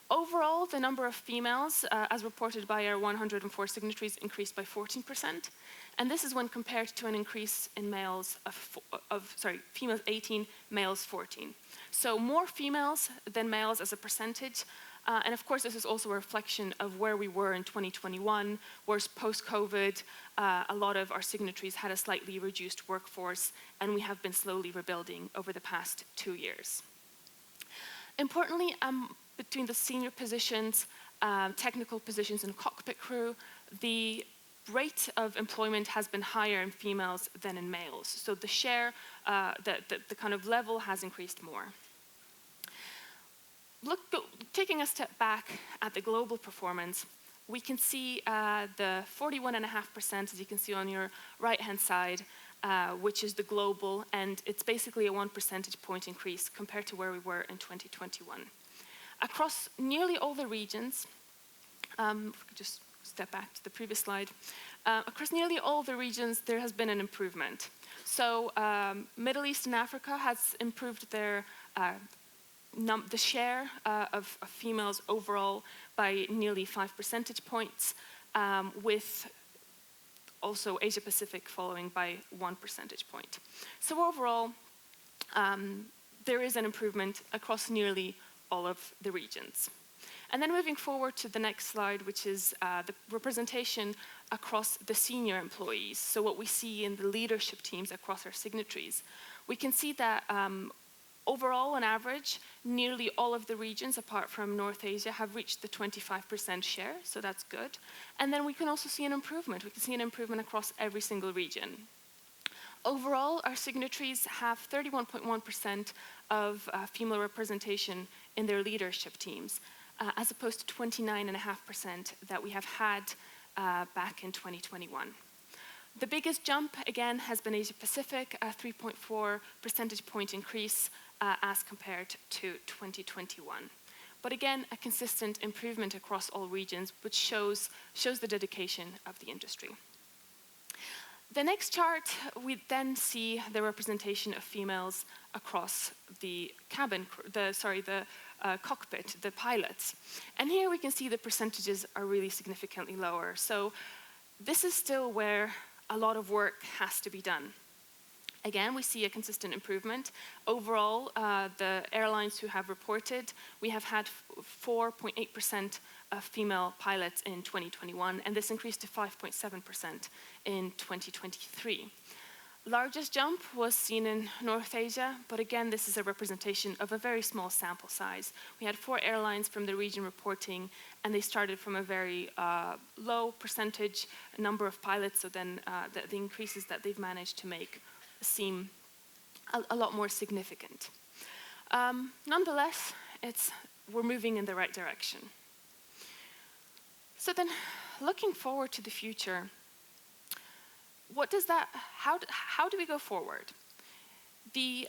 Overall, the number of females, as reported by our 104 signatories, increased by 14%. And this is when compared to an increase in males females 18, males 14. So more females than males as a percentage. And of course, this is also a reflection of where we were in 2021, whereas post-COVID, a lot of our signatories had a slightly reduced workforce, and we have been slowly rebuilding over the past 2 years. Importantly, between the senior positions, technical positions, and cockpit crew, the rate of employment has been higher in females than in males. So the share, the kind of level has increased more. Taking a step back at the global performance, we can see the 41.5%, as you can see on your right-hand side, which is the global, and it's basically a 1 percentage point increase compared to where we were in 2021. Across nearly all the regions, if we could just step back to the previous slide, across nearly all the regions there has been an improvement. So Middle East and Africa has improved their the share of females overall by nearly 5 percentage points, with also Asia Pacific following by 1 percentage point. So overall, there is an improvement across nearly all of the regions. And then moving forward to the next slide, which is the representation across the senior employees. So what we see in the leadership teams across our signatories. we can see that overall, on average, nearly all of the regions, apart from North Asia, have reached the 25% share, so that's good. And then we can also see an improvement. We can see an improvement across every single region. Overall, our signatories have 31.1% of female representation in their leadership teams, as opposed to 29.5% that we have had back in 2021. The biggest jump, again, has been Asia Pacific, a 3.4 percentage point increase as compared to 2021. But again, a consistent improvement across all regions, which shows the dedication of the industry. The next chart, we then see the representation of females across the cockpit, the pilots. And here we can see the percentages are really significantly lower. So this is still where a lot of work has to be done. Again, we see a consistent improvement. Overall, the airlines who have reported, we have had 4.8% of female pilots in 2021, and this increased to 5.7% in 2023. Largest jump was seen in North Asia, but again, this is a representation of a very small sample size. We had 4 airlines from the region reporting, and they started from a very low percentage number of pilots, so then the increases that they've managed to make seem a lot more significant. Nonetheless, we're moving in the right direction. So then, looking forward to the future, how do we go forward? The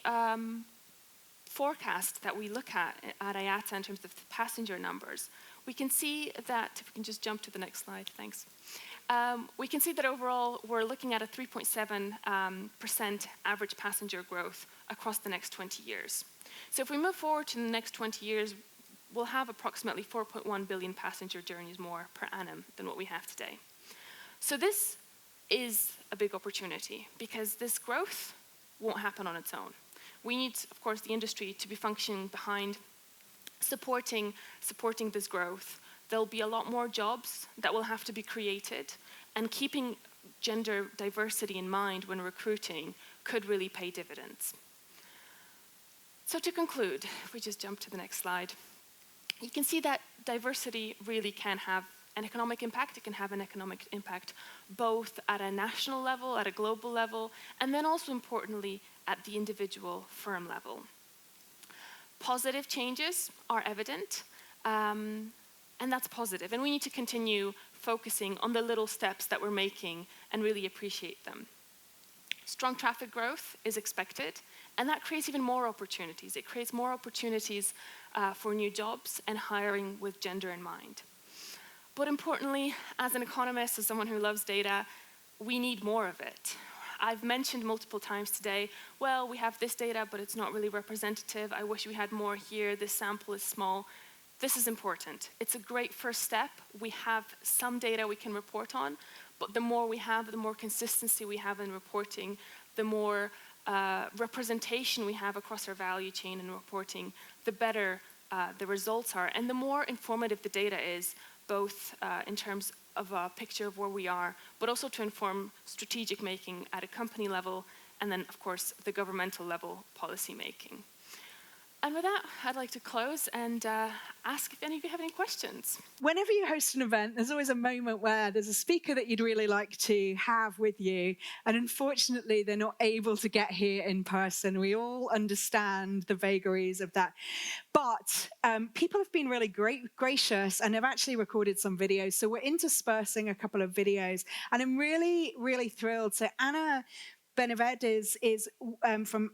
forecast that we look at IATA in terms of the passenger numbers, we can see that, if we can just jump to the next slide, thanks. We can see that overall we're looking at a 3.7% average passenger growth across the next 20 years. So if we move forward to the next 20 years, we'll have approximately 4.1 billion passenger journeys more per annum than what we have today. So this is a big opportunity because this growth won't happen on its own. We need, of course, the industry to be functioning behind supporting this growth. There'll be a lot more jobs that will have to be created, and keeping gender diversity in mind when recruiting could really pay dividends. So to conclude, if we just jump to the next slide, you can see that diversity really can have an economic impact. It can have an economic impact both at a national level, at a global level, and then also importantly at the individual firm level. Positive changes are evident, and that's positive. And we need to continue focusing on the little steps that we're making and really appreciate them. Strong traffic growth is expected, and that creates even more opportunities. It creates more opportunities for new jobs and hiring with gender in mind. But importantly, as an economist, as someone who loves data, we need more of it. I've mentioned multiple times today, well, we have this data, but it's not really representative. I wish we had more here. This sample is small. This is important. It's a great first step. We have some data we can report on, but the more we have, the more consistency we have in reporting, the more representation we have across our value chain in reporting, the better the results are, and the more informative the data is, both in terms of a picture of where we are, but also to inform strategic making at a company level, and then, of course, the governmental level policy making. And with that, I'd like to close and ask if any of you have any questions. Whenever you host an event, there's always a moment where there's a speaker that you'd really like to have with you, and unfortunately, they're not able to get here in person. We all understand the vagaries of that. But people have been really gracious and have actually recorded some videos. So we're interspersing a couple of videos, and I'm really, really thrilled. So Anna Benavides is from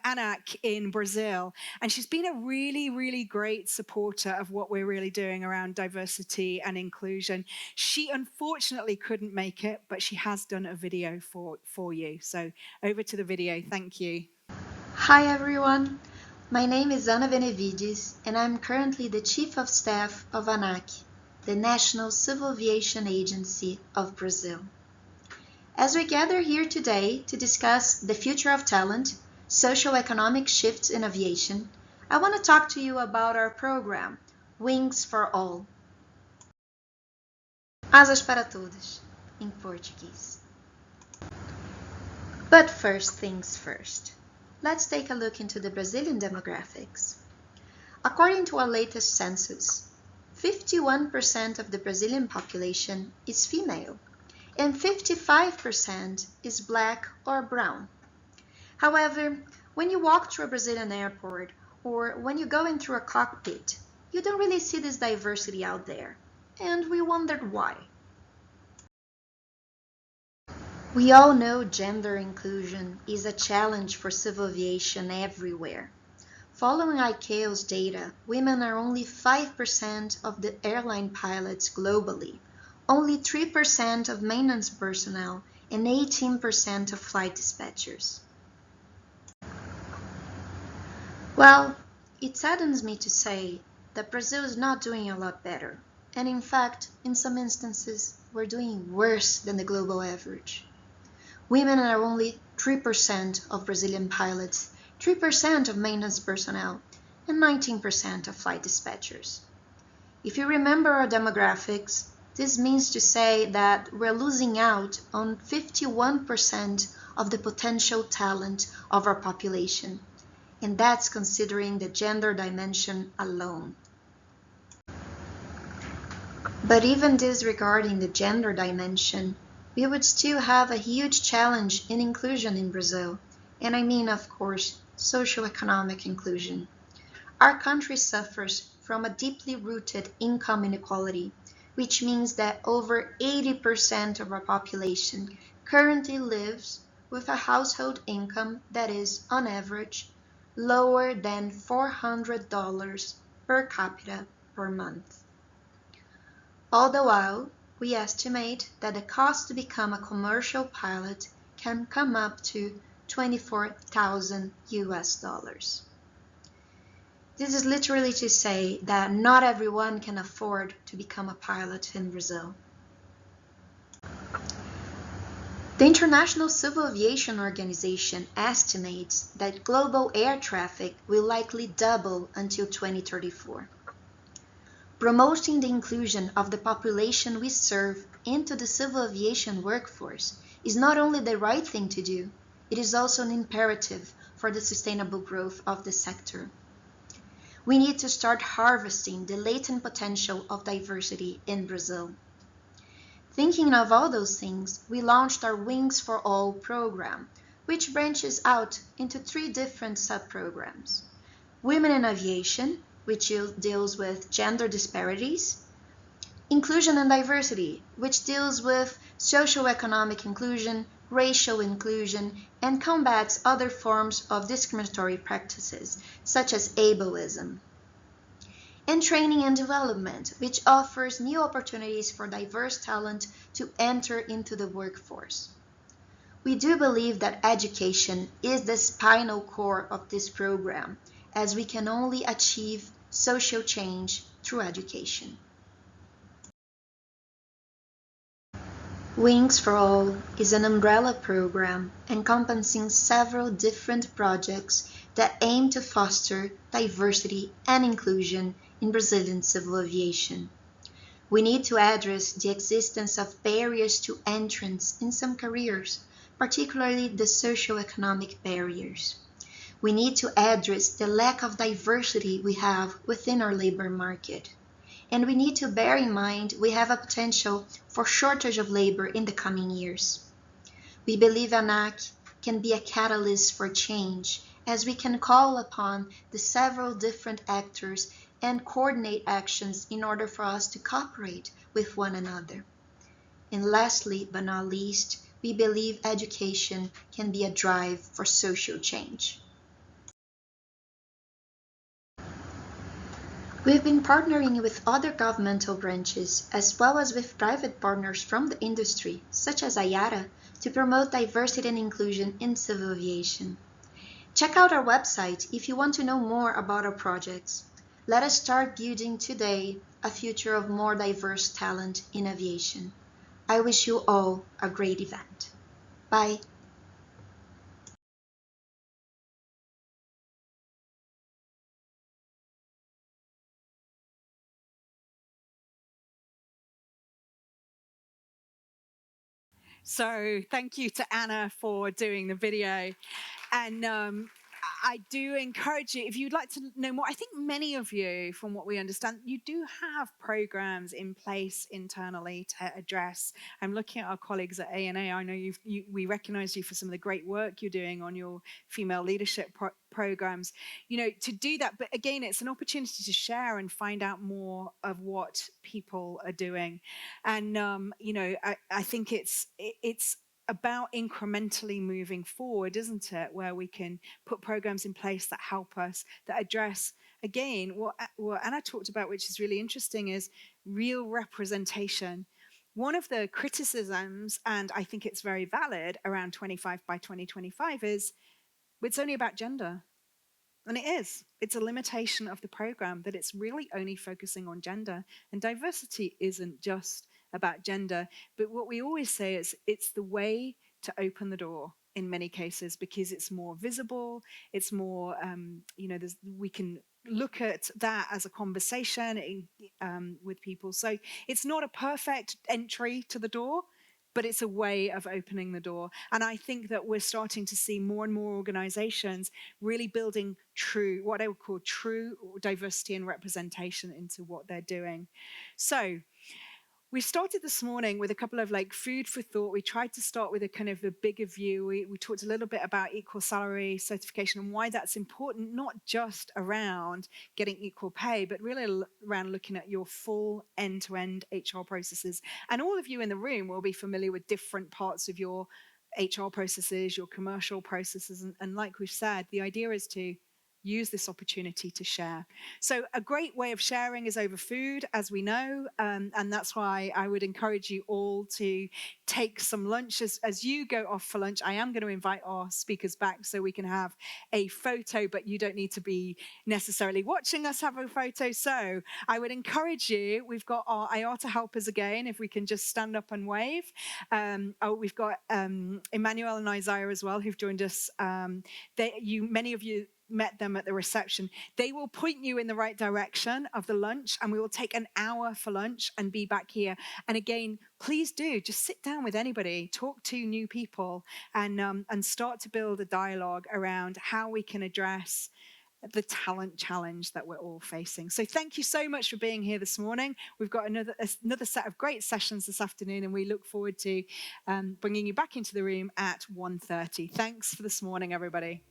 ANAC in Brazil, and she's been a really, really great supporter of what we're really doing around diversity and inclusion. She unfortunately couldn't make it, but she has done a video for you. So over to the video. Thank you. Hi everyone, my name is Ana Benavides, and I'm currently the Chief of Staff of ANAC, the National Civil Aviation Agency of Brazil. As we gather here today to discuss the future of talent, socio-economic shifts in aviation, I want to talk to you about our program, Wings for All. Asas para todos, em português. But first things first. Let's take a look into the Brazilian demographics. According to our latest census, 51% of the Brazilian population is female, and 55% is black or brown. However, when you walk through a Brazilian airport or when you go in through a cockpit, you don't really see this diversity out there, and we wondered why. We all know gender inclusion is a challenge for civil aviation everywhere. Following ICAO's data, women are only 5% of the airline pilots globally, only 3% of maintenance personnel, and 18% of flight dispatchers. Well, it saddens me to say that Brazil is not doing a lot better, and in fact, in some instances, we're doing worse than the global average. Women are only 3% of Brazilian pilots, 3% of maintenance personnel, and 19% of flight dispatchers. If you remember our demographics, this means to say that we're losing out on 51% of the potential talent of our population, and that's considering the gender dimension alone. But even disregarding the gender dimension, we would still have a huge challenge in inclusion in Brazil, and I mean, of course, socio-economic inclusion. Our country suffers from a deeply rooted income inequality, which means that over 80% of our population currently lives with a household income that is, on average, lower than $400 per capita per month. All the while, we estimate that the cost to become a commercial pilot can come up to $24,000 US. This is literally to say that not everyone can afford to become a pilot in Brazil. The International Civil Aviation Organization estimates that global air traffic will likely double until 2034. Promoting the inclusion of the population we serve into the civil aviation workforce is not only the right thing to do, it is also an imperative for the sustainable growth of the sector. We need to start harvesting the latent potential of diversity in Brazil. Thinking of all those things, we launched our Wings for All program, which branches out into 3 different sub-programs. Women in Aviation, which deals with gender disparities, Inclusion and Diversity, which deals with socio-economic inclusion, racial inclusion, and combats other forms of discriminatory practices, such as ableism. And Training and Development, which offers new opportunities for diverse talent to enter into the workforce. We do believe that education is the spinal cord of this program, as we can only achieve social change through education. Wings for All is an umbrella program encompassing several different projects that aim to foster diversity and inclusion in Brazilian civil aviation. We need to address the existence of barriers to entrance in some careers, particularly the socio-economic barriers. We need to address the lack of diversity we have within our labor market. And we need to bear in mind we have a potential for shortage of labor in the coming years. We believe ANAC can be a catalyst for change, as we can call upon the several different actors and coordinate actions in order for us to cooperate with one another. And lastly, but not least, we believe education can be a drive for social change. We've been partnering with other governmental branches, as well as with private partners from the industry, such as IATA, to promote diversity and inclusion in civil aviation. Check out our website if you want to know more about our projects. Let us start building today a future of more diverse talent in aviation. I wish you all a great event. Bye. So thank you to Anna for doing the video. And I do encourage you, if you'd like to know more, I think many of you, from what we understand, you do have programs in place internally to address. I'm looking at our colleagues at A&A. I know we recognize you for some of the great work you're doing on your female leadership programs, to do that. But again, it's an opportunity to share and find out more of what people are doing. And, I think it's about incrementally moving forward, isn't it? Where we can put programs in place that help us, that address, again, what Anna talked about, which is really interesting, is real representation. One of the criticisms, and I think it's very valid, around 25 by 2025 is it's only about gender. And it is. It's a limitation of the program that it's really only focusing on gender. And diversity isn't just about gender. But what we always say is it's the way to open the door in many cases, because it's more visible. It's more, we can look at that as a conversation with people. So it's not a perfect entry to the door, but it's a way of opening the door. And I think that we're starting to see more and more organizations really building what I would call true diversity and representation into what they're doing. So we started this morning with a couple of food for thought. We tried to start with a kind of a bigger view. We talked a little bit about equal salary certification and why that's important, not just around getting equal pay, but really around looking at your full end-to-end HR processes. And all of you in the room will be familiar with different parts of your HR processes, your commercial processes. And like we've said, the idea is to use this opportunity to share. So a great way of sharing is over food, as we know, and that's why I would encourage you all to take some lunch. As you go off for lunch, I am going to invite our speakers back so we can have a photo, but you don't need to be necessarily watching us have a photo. So I would encourage you, we've got our IATA helpers again, if we can just stand up and wave. We've got Emmanuel and Isaiah as well, who've joined us. Many of you met them at the reception. They will point you in the right direction of the lunch, and we will take an hour for lunch and be back here. And again, please do just sit down with anybody, talk to new people, and start to build a dialogue around how we can address the talent challenge that we're all facing. So thank you so much for being here this morning. We've got another set of great sessions this afternoon, and we look forward to bringing you back into the room at 1:30. Thanks for this morning, everybody.